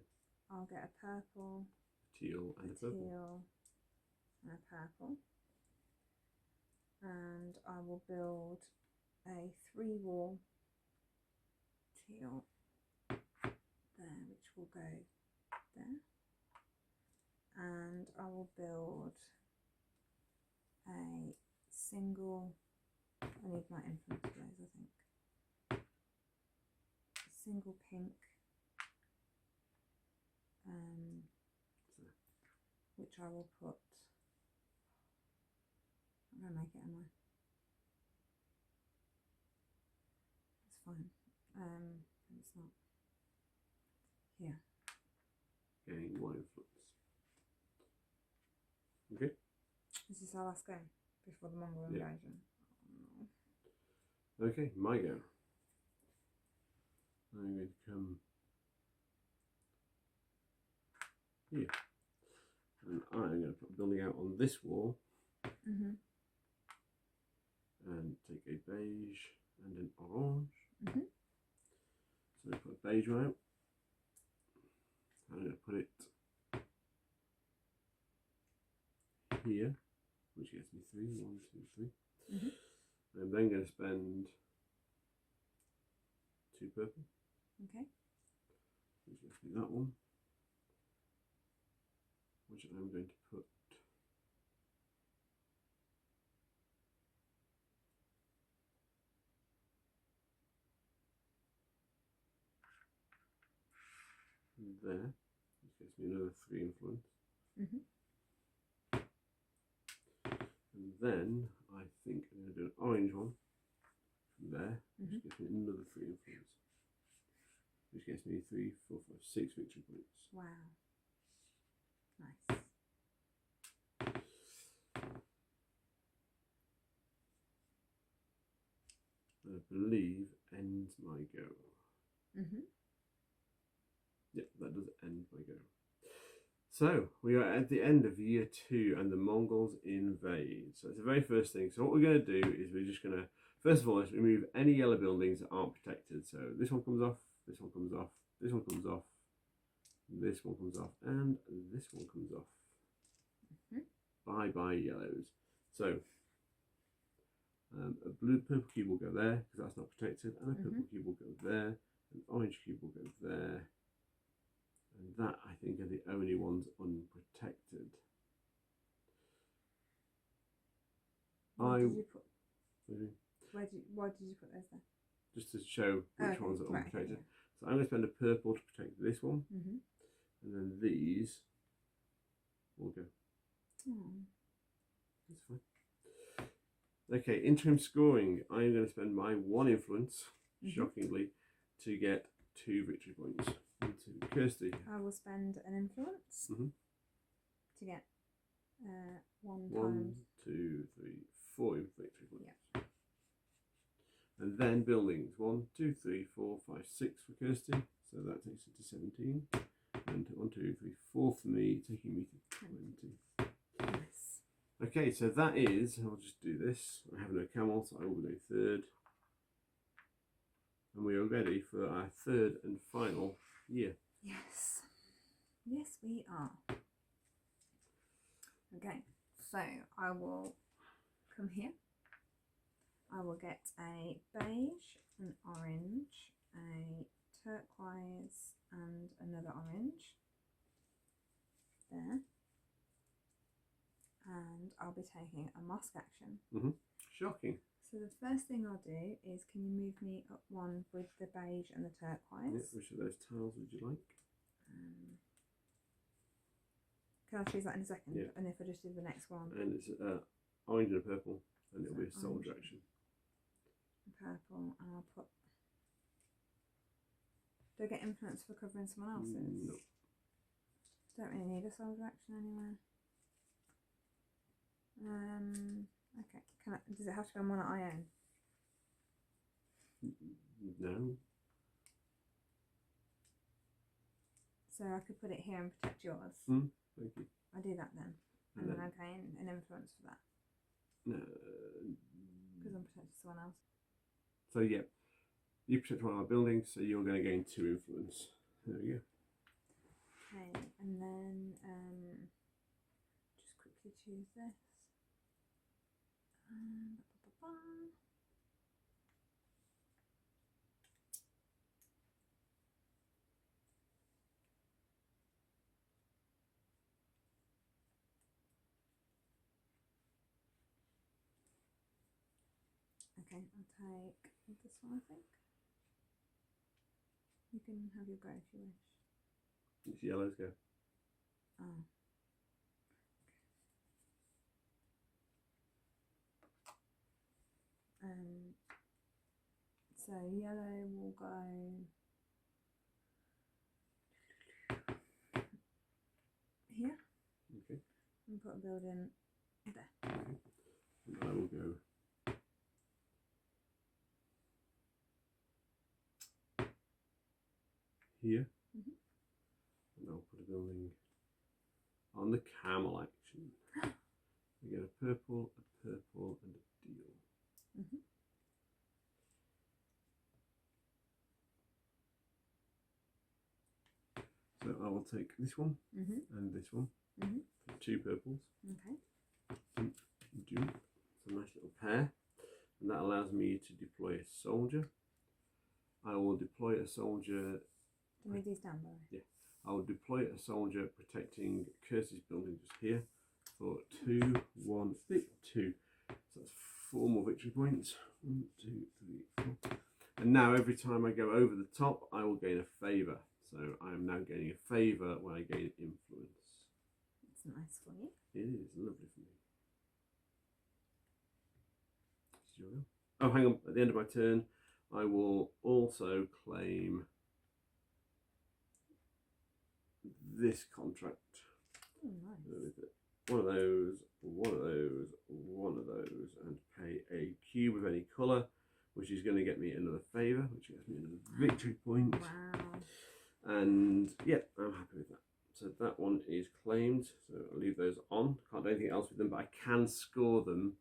I'll get a purple, teal, and a purple. Teal and a purple. And I will build a 3 wall teal there, which will go there. And I will build a single, I need my influence for those, I think. A single pink, which I will put, I'm going to make it, am I? It's fine. It's not. Here. Gain 1 influence. Okay. This is our last go before the Mongol invasion. Oh, no. Okay, my go. I'm going to come here. And I'm going to put a building out on this wall. And take a beige and an orange. So I put a beige one out. I'm going to put it here, which gets me 3. 1, 2, 3. I'm then going to spend 2 purple. Okay. Which gets me that one. Which I'm going to put there, which gives me another 3 influence. And then I think I'm going to do an orange one from there, which gives me another 3 influence. Which gets me 3, 4, 5, 6 victory points. Wow. I believe ends my go. Yep, that does end my go. So we are at the end of year 2 and the Mongols invade. So it's the very first thing. So what we're going to do is we're just going to, first of all, let's remove any yellow buildings that aren't protected. So this one comes off, this one comes off, this one comes off, this one comes off, and this one comes off. Bye bye yellows. So a purple cube will go there because that's not protected, and a purple cube will go there, an orange cube will go there, and that I think are the only ones unprotected. Why did you put those there? Just to show which ones are unprotected. Right, yeah. So I'm going to spend a purple to protect this one, and then these will go. That's fine. Okay, interim scoring. I'm going to spend my 1 influence, shockingly, to get 2 victory points. Into Kirsty. I will spend an influence to get 1 times 2, 3, 4 victory points. Yeah. And then buildings. 1, 2, 3, 4, 5, 6 for Kirsty. So that takes it to 17. And 1, 2, 3, 4 for me, taking me to 20. Nice. Okay, so that is, I'll just do this. I have no camel, so I will go 3rd. And we are ready for our 3rd and final year. Yes. Yes, we are. Okay, so I will come here. I will get a beige, an orange, a turquoise, and another orange. There. And I'll be taking a mosque action. Shocking. So the first thing I'll do is, can you move me up 1 with the beige and the turquoise? Which of those tiles would you like? Can I choose that in a second? Yeah. And if I just do the next one? And it's orange and purple, and it'll be a soldier action. Purple, and I'll put... Do I get influence for covering someone else's? No. Don't really need a soldier action anywhere. Okay. Does it have to be on one that I own? No. So I could put it here and protect yours. Thank you. I do that then, and then I gain an influence for that. No. Because I'm protecting someone else. So yeah, you protect one of our buildings, so you're going to gain 2 influence. There we go. Okay, and then just quickly choose this. Okay, I'll take this one, I think. You can have your go if you wish. It's yellows go. Oh. So yellow will go here. Okay. And put a building there. Okay. And I will go here. And I'll put a building on the camel action. We get a purple, and a deal. So I will take this one and this one. 2 purples. Okay. It's a nice little pair. And that allows me to deploy a soldier. I will deploy a soldier. Move these down, by the way. Yeah. I will deploy a soldier protecting Kirsty's building just here for 2, 1, 2. So that's 4 more victory points. 1, 2, 3, 4. And now every time I go over the top, I will gain a favour. So I am now gaining a favour when I gain influence. It's nice for you. It is lovely for me. Oh, hang on. At the end of my turn, I will also claim this contract. Oh, nice. One of those, one of those, one of those, and pay a cube of any colour, which is going to get me another favour, which gets me another victory point. Wow. And yeah, I'm happy with that. So that one is claimed. So I'll leave those on. Can't do anything else with them, but I can score them.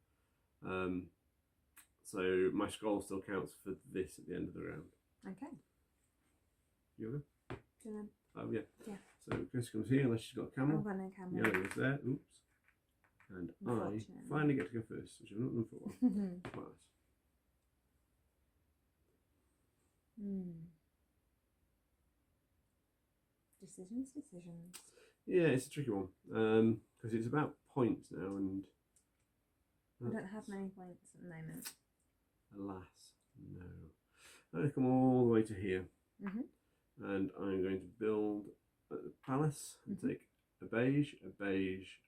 So my scroll still counts for this at the end of the round. Okay. You go? Do Oh yeah. Yeah. So Chris comes here unless she's got a camel. I've got no camel. Yellow is there. Oops. And I finally get to go first, which I've not done for a while. Quite nice. Decisions. Yeah, it's a tricky one because it's about points now, and I don't have many points at the moment. Alas, no. I'm going to come all the way to here, and I'm going to build a palace and take a beige,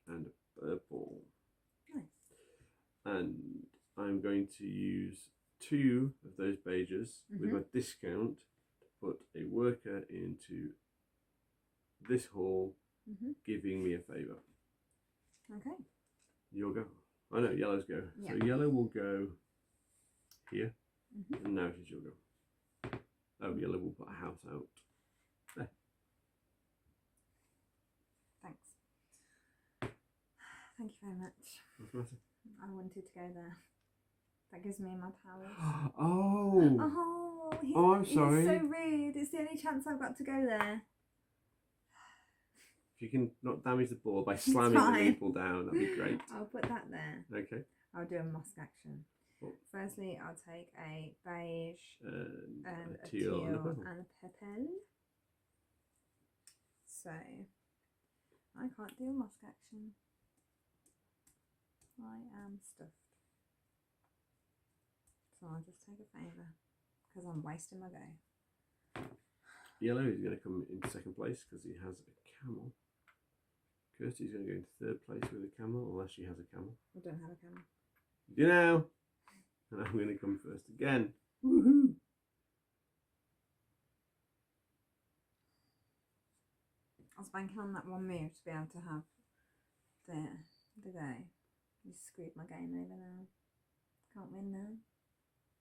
and a purple. Nice. And I'm going to use 2 of those beiges with my discount to put a worker into this hall, giving me a favour. Okay. You'll go. Oh no, yellow's go. Yeah. So yellow will go here, and now it is your go. Oh, yellow will put a house out there. Thanks. Thank you very much. What's the matter? I wanted to go there. That gives me my powers. Oh. Oh, I'm sorry. He's so rude. It's the only chance I've got to go there. If you can not damage the board by slamming the meeple down, that'd be great. I'll put that there. Okay. I'll do a mosque action. Cool. Firstly, I'll take a beige and a teal and a purple. purple. So, I can't do a mosque action. I am stuffed. So I'll just take a favour because I'm wasting my go. Yellow is going to come in second place because he has a camel. Kirsty's going to go into third place with a camel unless she has a camel. I don't have a camel. You know. And I'm going to come first again. Woohoo! I was banking on that one move to be able to have the go. You screwed my game over now. Can't win now.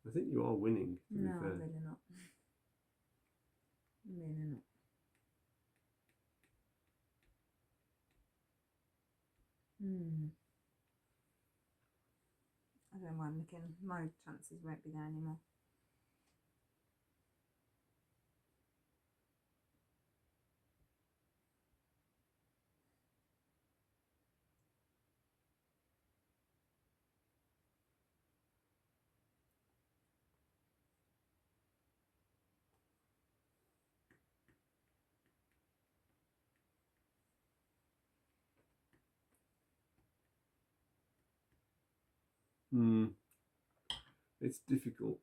I think you are winning, to be No, fair. I'm really not. I'm really not. I don't know why I'm looking. My chances won't be there anymore. It's difficult.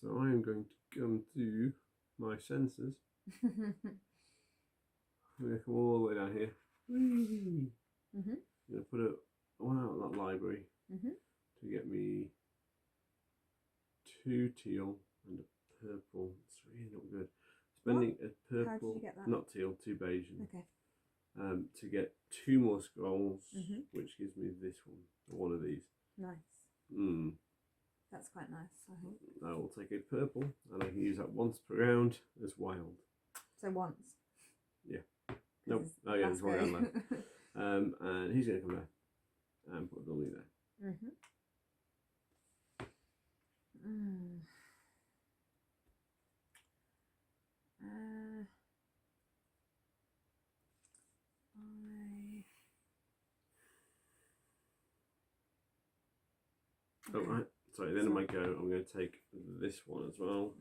So I am going to come to my sensors. I'm going to come all the way down here. I'm going to put one out of that library to get me 2 teal and a purple. It's really not good. Spending a purple, How did you get that? not teal, 2 beige. Okay. To get 2 more scrolls, which gives me this one of these. Nice. That's quite nice, I think. I will take a purple, and I can use that once per round as wild. So once? Yeah. Nope. Oh yeah, there's one round left. And he's going to come there and put a building there. Oh, right. Sorry, at the end of my go, I'm going to take this one as well.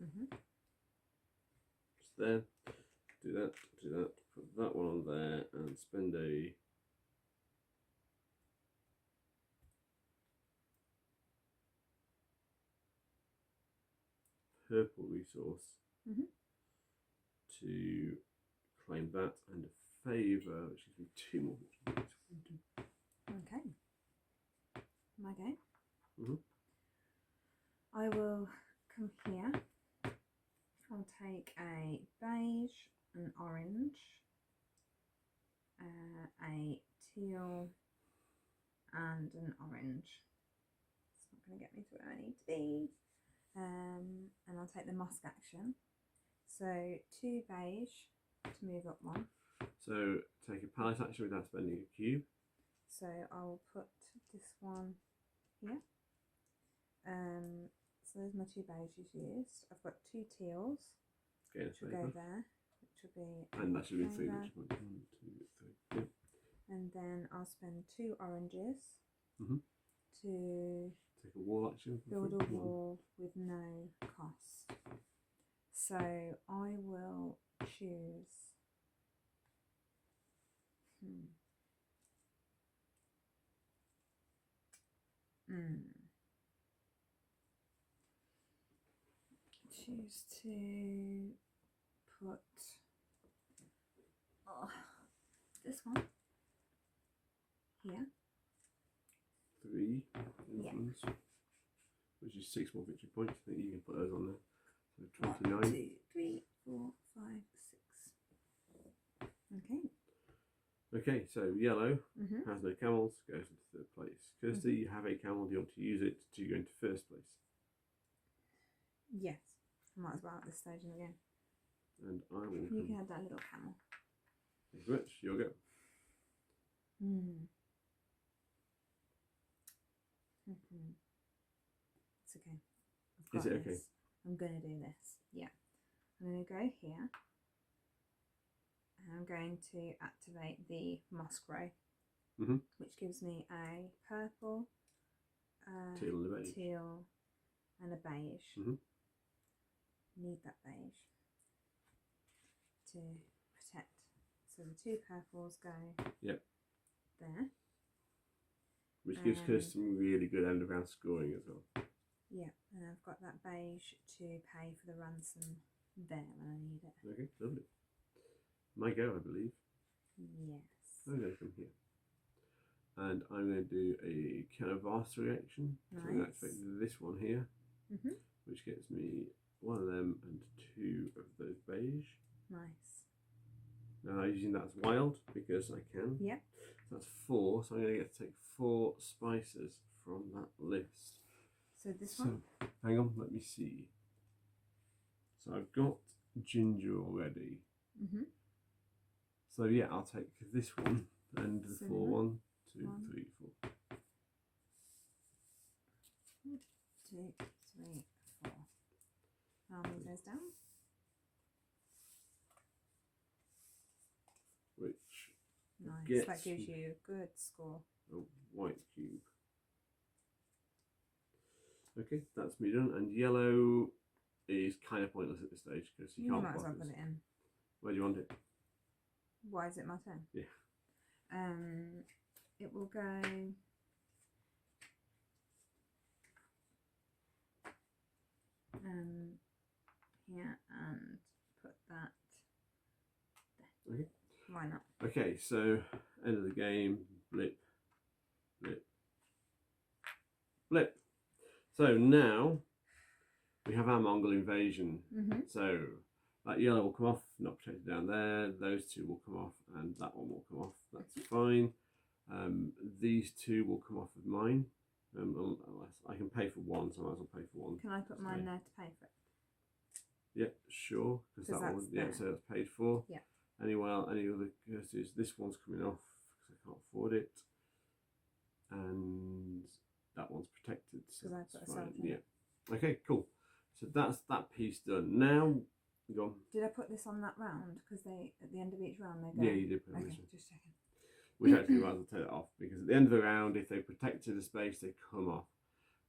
Just there. Do that. Put that one on there and spend a purple resource to claim that and a favour, which gives me 2 more. Okay. My go. I will come here. I'll take a beige, an orange, a teal, and an orange. It's not going to get me to where I need to be. And I'll take the Mosque action. So 2 beige to move up 1. So take a palette action without spending a cube. So I'll put this one here. So there's my 2 beiges used. I've got 2 teals, which will go there, which will be. And that should be 3. 1, 2, 3. Yep. And then I'll spend 2 oranges to take a wall action. Build a wall with no cost. So I will choose. Choose to put this one here. 3 influence, which is 6 more victory points. I think you can put those on there. So 29. 1, 2, 3, 4, 5, 6. Okay. Okay, so yellow has no camels, goes into 3rd place. Kirsty, you have a camel. Do you want to use it to go into 1st place? Yes. I might as well at this stage in the game. And I will. You can have that little camel. Thank you very much. You'll go. It's okay. Is it okay? I'm going to do this. Yeah. I'm going to go here. And I'm going to activate the Mosque row, which gives me a purple, teal and a beige. Need that beige to protect. So the 2 purples go there. Which gives Kirsty some really good end of round scoring as well. Yeah, and I've got that beige to pay for the ransom there when I need it. Okay, lovely. My go, I believe. Yes. I'm going to come here. And I'm going to do a Canavassery action. Nice. So I'm going to activate this one here, which gets me 1 of them and 2 of those beige. Nice. Now I'm using that as wild because I can. Yep. So that's 4, so I'm going to get to take 4 spices from that list. So this one? Hang on, let me see. So I've got ginger already. So yeah, I'll take this one and the 4. 1, 2, 3, 4. 1, 2, 3, 4. I'll move those down. Which nice. That gives you a good score. A white cube. Okay, that's me done. And yellow is kind of pointless at this stage because you can't. Might as well put it in. Where do you want it? Why is it my turn? Yeah. It will go. Here and put that there. Okay. Why not? Okay, so end of the game. Blip, blip, blip. So now we have our Mongol invasion. So that yellow will come off, not protected down there. Those 2 will come off, and that one will come off. That's fine. These 2 will come off of mine. Unless I can pay for 1, so I might as well pay for 1. Can I put mine there to pay for it? Yeah, sure. Because that one, yeah, so that's paid for. Yeah. Anyway, any other curses? This one's coming off because I can't afford it, and that one's protected. So that's fine. Yeah. Okay, cool. So that's that piece done. Now, go on. Did I put this on that round? Because they at the end of each round they go. Yeah, you did put it on this one. Just checking. Which actually might as well take it off because at the end of the round, if they protected a space, they come off.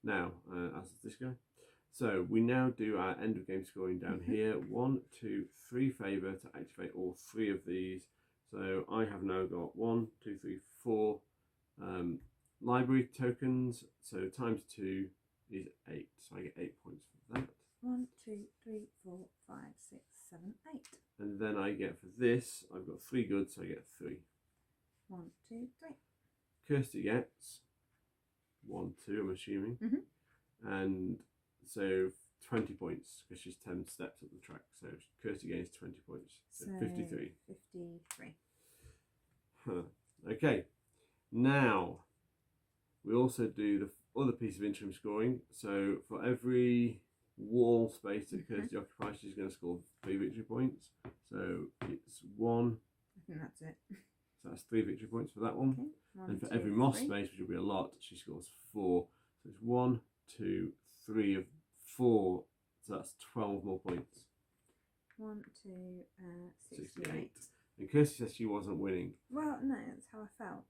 Now, as does this guy. So we now do our end of game scoring down here. 1, 2, 3 favour to activate all 3 of these. So I have now got 1, 2, 3, 4 library tokens. So times 2 is 8. So I get 8 points for that. 1, 2, 3, 4, 5, 6, 7, 8. And then I get for this, I've got 3 goods, so I get 3. 1, 2, 3. Kirsty gets 1, 2, I'm assuming. And so 20 points because she's 10 steps up the track. So Kirsty gains 20 points. So 53. 53. Okay. Now, we also do the other piece of interim scoring. So for every wall space that Kirsty occupies, she's going to score 3 victory points. So it's 1. I think that's it. So that's 3 victory points for that one. Okay. 1, And for 2, every moss 3. space, which will be a lot, she scores 4. So it's 1, 2, 3 of 4. So that's 12 more points. 1, 2, 68. And Kirsty says she wasn't winning. Well, no, that's how I felt.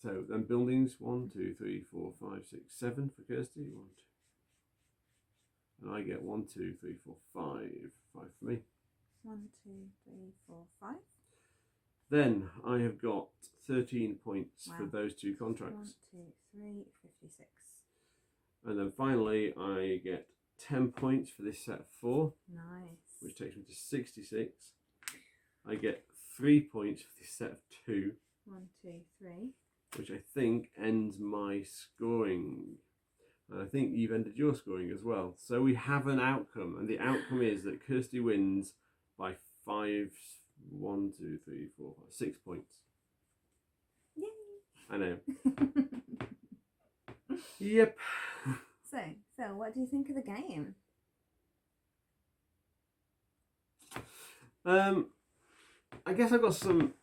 So then buildings 1, 2, 3, 4, 5, 6, 7 for Kirsty. 1, 2. And I get 1, 2, 3, 4, 5. 5 for me. 1, 2, 3, 4, 5. Then I have got 13 points Wow. for those 2 contracts. 1, 2, 3, 56. And then finally I get 10 points for this set of 4. Nice. Which takes me to 66. I get 3 points for this set of 2. 1, 2, 3. Which I think ends my scoring. And I think you've ended your scoring as well. So we have an outcome, and the outcome is that Kirsty wins by 5, 1, 2, 3, 4, 5, 6 points. Yay! I know. Yep. So, Phil, what do you think of the game? I guess I've got some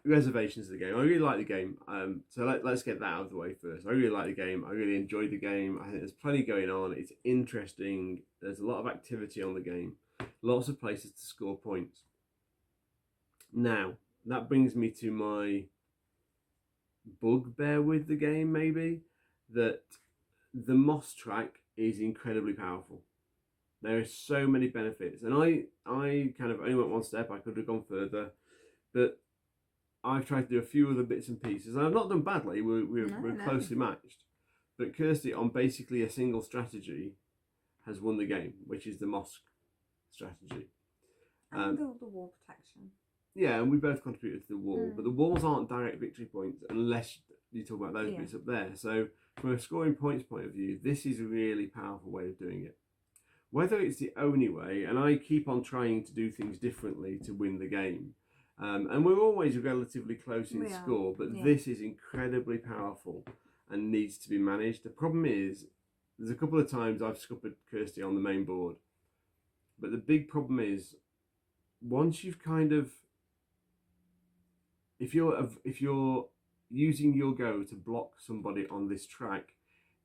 reservations of the game. I really like the game. So let's get that out of the way first. I really like the game. I really enjoyed the game. I think there's plenty going on. It's interesting. There's a lot of activity on the game. Lots of places to score points. Now, that brings me to my bugbear with the game, maybe, that the Mosque Track is incredibly powerful. There are so many benefits, and I kind of only went one step. I could have gone further, but I've tried to do a few other bits and pieces, and I've not done badly. We're closely matched, but Kirsty, on basically a single strategy, has won the game, which is the mosque strategy. And the wall protection. Yeah, and we both contributed to the wall, but the walls aren't direct victory points unless you talk about those bits up there. So from a scoring points point of view, this is a really powerful way of doing it. Whether it's the only way, and I keep on trying to do things differently to win the game, and we're always relatively close in score, but this is incredibly powerful and needs to be managed. The problem is, there's a couple of times I've scuppered Kirsty on the main board, but the big problem is, once you've kind of, if you're using your go to block somebody on this track,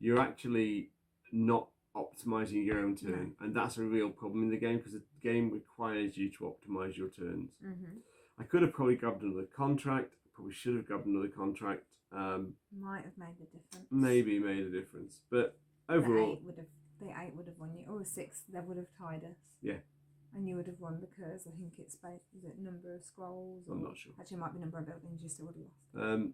you're actually not optimizing your own turn, and that's a real problem in the game because the game requires you to optimize your turns. I could have probably grabbed another contract. Probably should have grabbed another contract. Might have made a difference. Maybe made a difference, but overall, the 8 would have won you, or 6. They would have tied us. Yeah. And you would have won because I think it's based, is it number of scrolls? Or, I'm not sure. Actually, it might be number of buildings. You still would have lost.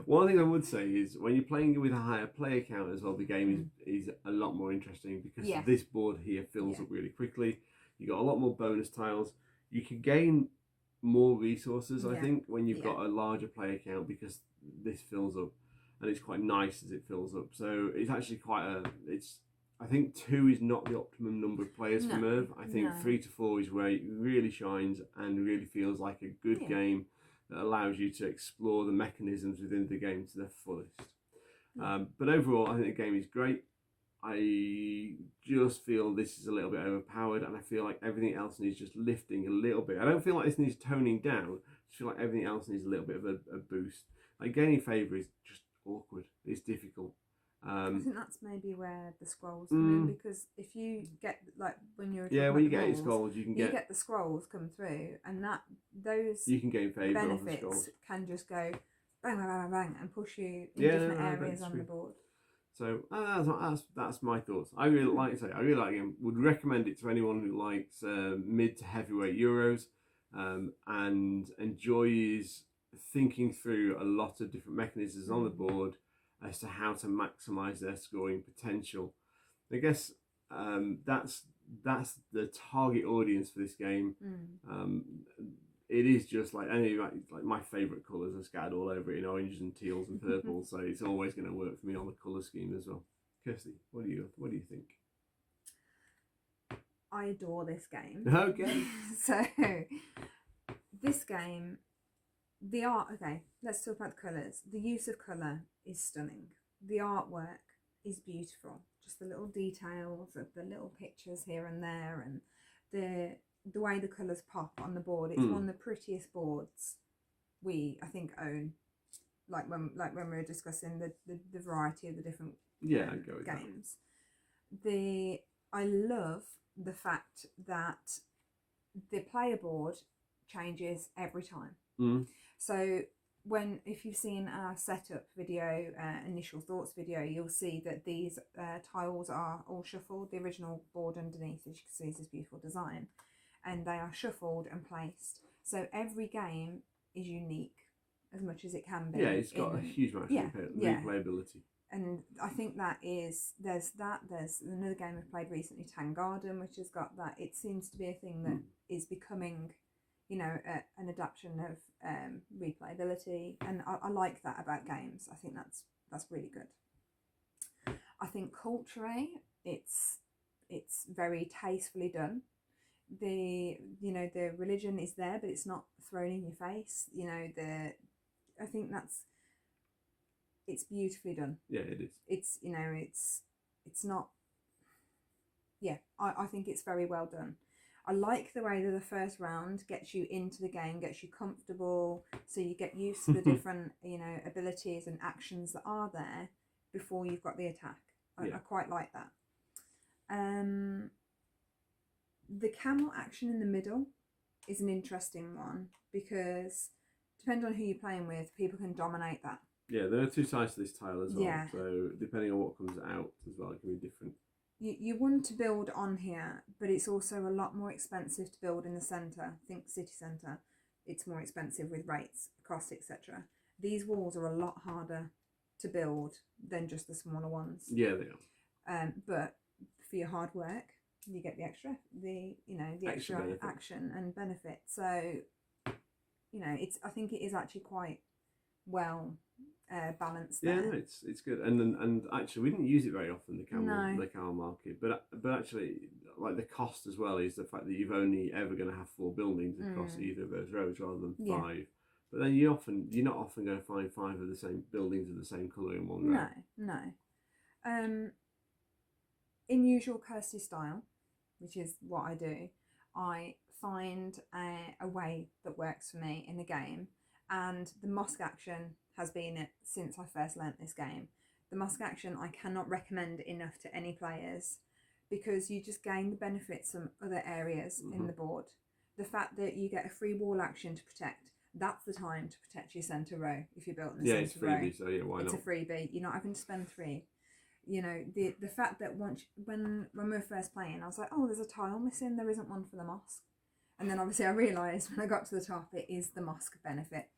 One thing I would say is when you're playing with a higher player count as well, the game is a lot more interesting because this board here fills up really quickly. You got a lot more bonus tiles. You can gain more resources, I think, when you've got a larger player count because this fills up, and it's quite nice as it fills up. So it's actually quite I think 2 is not the optimum number of players for Merv. I think 3 to 4 is where it really shines and really feels like a good game that allows you to explore the mechanisms within the game to their fullest. But overall, I think the game is great. I just feel this is a little bit overpowered, and I feel like everything else needs just lifting a little bit. I don't feel like this needs toning down. I just feel like everything else needs a little bit of a boost. Like gaining favour is just awkward. It's difficult. I think that's maybe where the scrolls come in, because if you get, like, when you're when you get 8 scrolls, you get the scrolls come through, and those you can gain favour benefits can just go bang, bang, bang, bang, and push you in different areas on the board. So that's my thoughts. I really like the game. Would recommend it to anyone who likes mid to heavyweight Euros and enjoys thinking through a lot of different mechanisms on the board as to how to maximise their scoring potential. I guess that's the target audience for this game. It is just like like my favourite colours are scattered all over it in oranges and teals and purples, so it's always going to work for me on the colour scheme as well. Kirsty, what do you think? I adore this game. Okay. So this game, the art. Okay, let's talk about the colours. The use of colour is stunning. The artwork is beautiful. Just the little details of the little pictures here and there, and the way the colours pop on the board. It's one of the prettiest boards I think own. Like when we were discussing the variety of the different I'd go with games. I love the fact that the player board changes every time. So if you've seen our setup video, initial thoughts video, you'll see that these tiles are all shuffled. The original board underneath, as you can see, is this beautiful design, and they are shuffled and placed. So every game is unique as much as it can be. Yeah, it's got a huge amount of replayability. And I think there's another game I've played recently, Tang Garden, which has got that. It seems to be a thing that is becoming, an adaptation of replayability, and I like that about games. I think that's really good. I think culturally, it's very tastefully done. The religion is there, but it's not thrown in your face. I think it's beautifully done. Yeah, it is. It's not. Yeah, I think it's very well done. I like the way that the first round gets you into the game, gets you comfortable, so you get used to the different abilities and actions that are there before you've got the attack. I quite like that. The camel action in the middle is an interesting one because depending on who you're playing with, people can dominate that. Yeah, there are two sides to this tile as well. Yeah. So depending on what comes out as well, it can be different. You want to build on here, but it's also a lot more expensive to build in the centre. Think city centre. It's more expensive with rates, costs, etc. These walls are a lot harder to build than just the smaller ones. Yeah, they are. But for your hard work, you get the extra extra action and benefit. So, I think it is actually quite well balanced there. Yeah, no, it's good, and actually we didn't use it very often, the Camel Market, but actually like the cost as well is the fact that you've only ever going to have 4 buildings across either of those roads rather than 5. But then you're not often going to find 5 of the same buildings of the same colour in one row. No. In usual Kirsty style, which is what I do, I find a way that works for me in a game, and the mosque action has been it since I first learnt this game. The mosque action I cannot recommend enough to any players because you just gain the benefits from other areas in the board. The fact that you get a free wall action to protect, that's the time to protect your centre row if you're built in the centre row. Yeah, it's freebie, so yeah, why not? It's a freebie. You're not having to spend 3. The fact that when we were first playing, I was like, oh, there's a tile missing. There isn't one for the mosque. And then obviously I realised when I got to the top, it is the mosque benefit.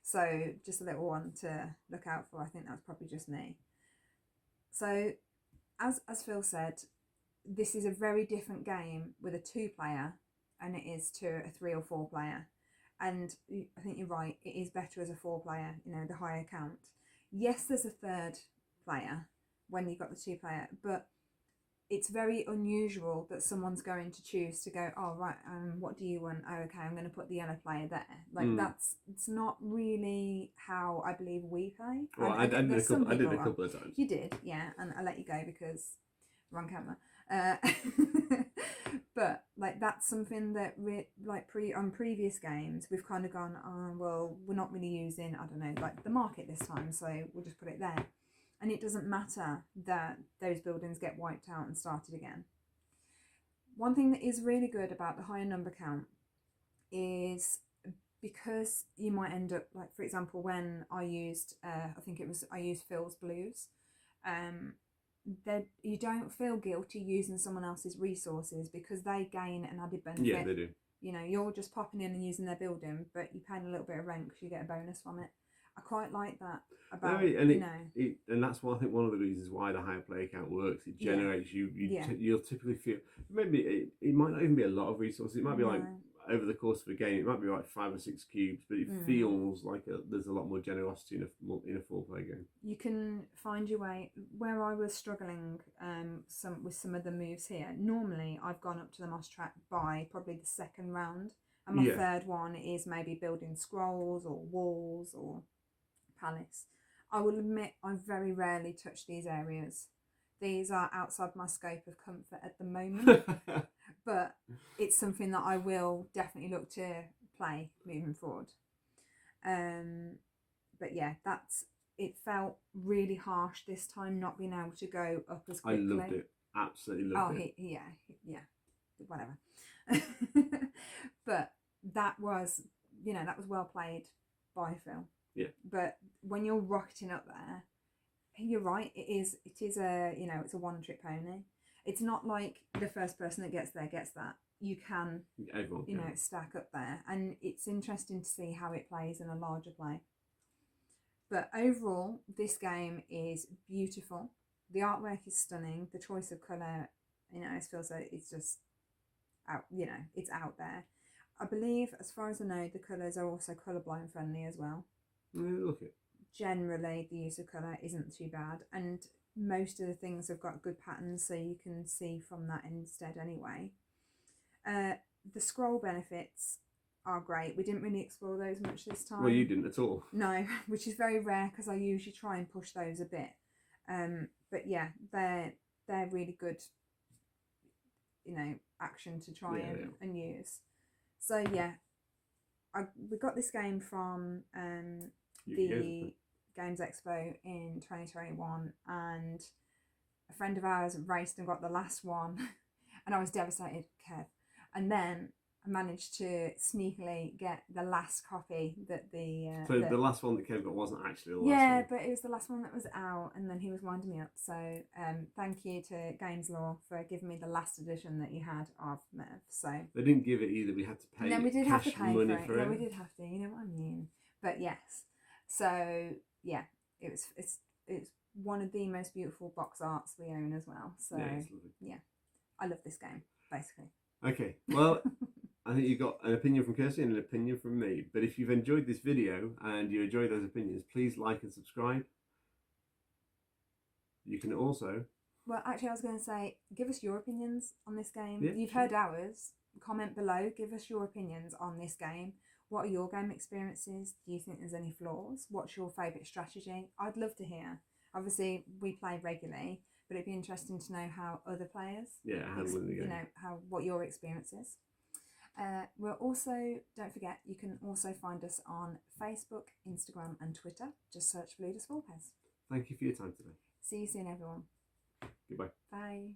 So just a little one to look out for. I think that's probably just me. So as Phil said, this is a very different game with a 2-player and it is to a 3 or 4 player. And I think you're right, it is better as a 4-player, the higher count. Yes, there's a 3rd player when you've got the 2-player, but it's very unusual that someone's going to choose to go, oh right, what do you want? Oh, okay, I'm going to put the yellow player there. Like it's not really how I believe we play. Well, I did a couple of times. You did, yeah, and I let you go because we're on camera. But like that's something that on previous games we've kind of gone, oh well, we're not really using, I don't know, like the market this time, so we'll just put it there. And it doesn't matter that those buildings get wiped out and started again. One thing that is really good about the higher number count is because you might end up, like for example, when I used, I used Phil's blues, you don't feel guilty using someone else's resources because they gain an added benefit. Yeah, they do. You're just popping in and using their building, but you're paying a little bit of rent because you get a bonus from it. I quite like that about, and that's why I think one of the reasons why the higher player count works. It generates you'll typically feel maybe it might not even be a lot of resources. It might be like over the course of a game, it might be like 5 or 6 cubes, but it feels like there's a lot more generosity in a 4-player game. You can find your way. Where I was struggling with some of the moves here, normally I've gone up to the Mosque Track by probably the second round, and my third one is maybe building scrolls or walls or palace. I will admit I very rarely touch these areas. These are outside my scope of comfort at the moment, but it's something that I will definitely look to play moving forward. But yeah, it felt really harsh this time not being able to go up as quickly. I loved it. Absolutely loved it. Yeah, whatever. But that was well played by Phil. Yeah. But when you're rocketing up there, you're right. It is a it's a one-trick pony. It's not like the first person that gets there gets that. You can stack up there, and it's interesting to see how it plays in a larger play. But overall, this game is beautiful. The artwork is stunning. The choice of colour, it feels like it's just out. It's out there. I believe, as far as I know, the colours are also colourblind friendly as well. Look it. Generally, the use of colour isn't too bad, and most of the things have got good patterns, so you can see from that instead anyway. The scroll benefits are great. We didn't really explore those much this time. Well, you didn't at all. No, which is very rare because I usually try and push those a bit. But yeah, they're really good, action to try and use. So yeah, we got this game from the Games Expo in 2021, and a friend of ours raced and got the last one, and I was devastated, Kev. And then I managed to sneakily get the last copy that the last one that Kev got wasn't actually the last one. Yeah, but it was the last one that was out, and then he was winding me up. So thank you to Games Law for giving me the last edition that you had of Merv. So they didn't give it either. We had to pay. And then we did have to pay money for it. Yeah, we did have to. You know what I mean? But yes. So yeah, it's one of the most beautiful box arts we own as well. So yeah, I love this game basically. Okay, well, I think you got an opinion from Kirsty and an opinion from me. But if you've enjoyed this video and you enjoy those opinions, please like and subscribe. You can also... Well, actually, I was going to say, give us your opinions on this game. Yeah, You've heard ours. Comment below. Give us your opinions on this game. What are your game experiences? Do you think there's any flaws? What's your favourite strategy? I'd love to hear. Obviously, we play regularly, but it'd be interesting to know how other players, what your experience is. We're also, don't forget, you can also find us on Facebook, Instagram and Twitter. Just search for Ludus Vulpes. Thank you for your time today. See you soon, everyone. Goodbye. Bye.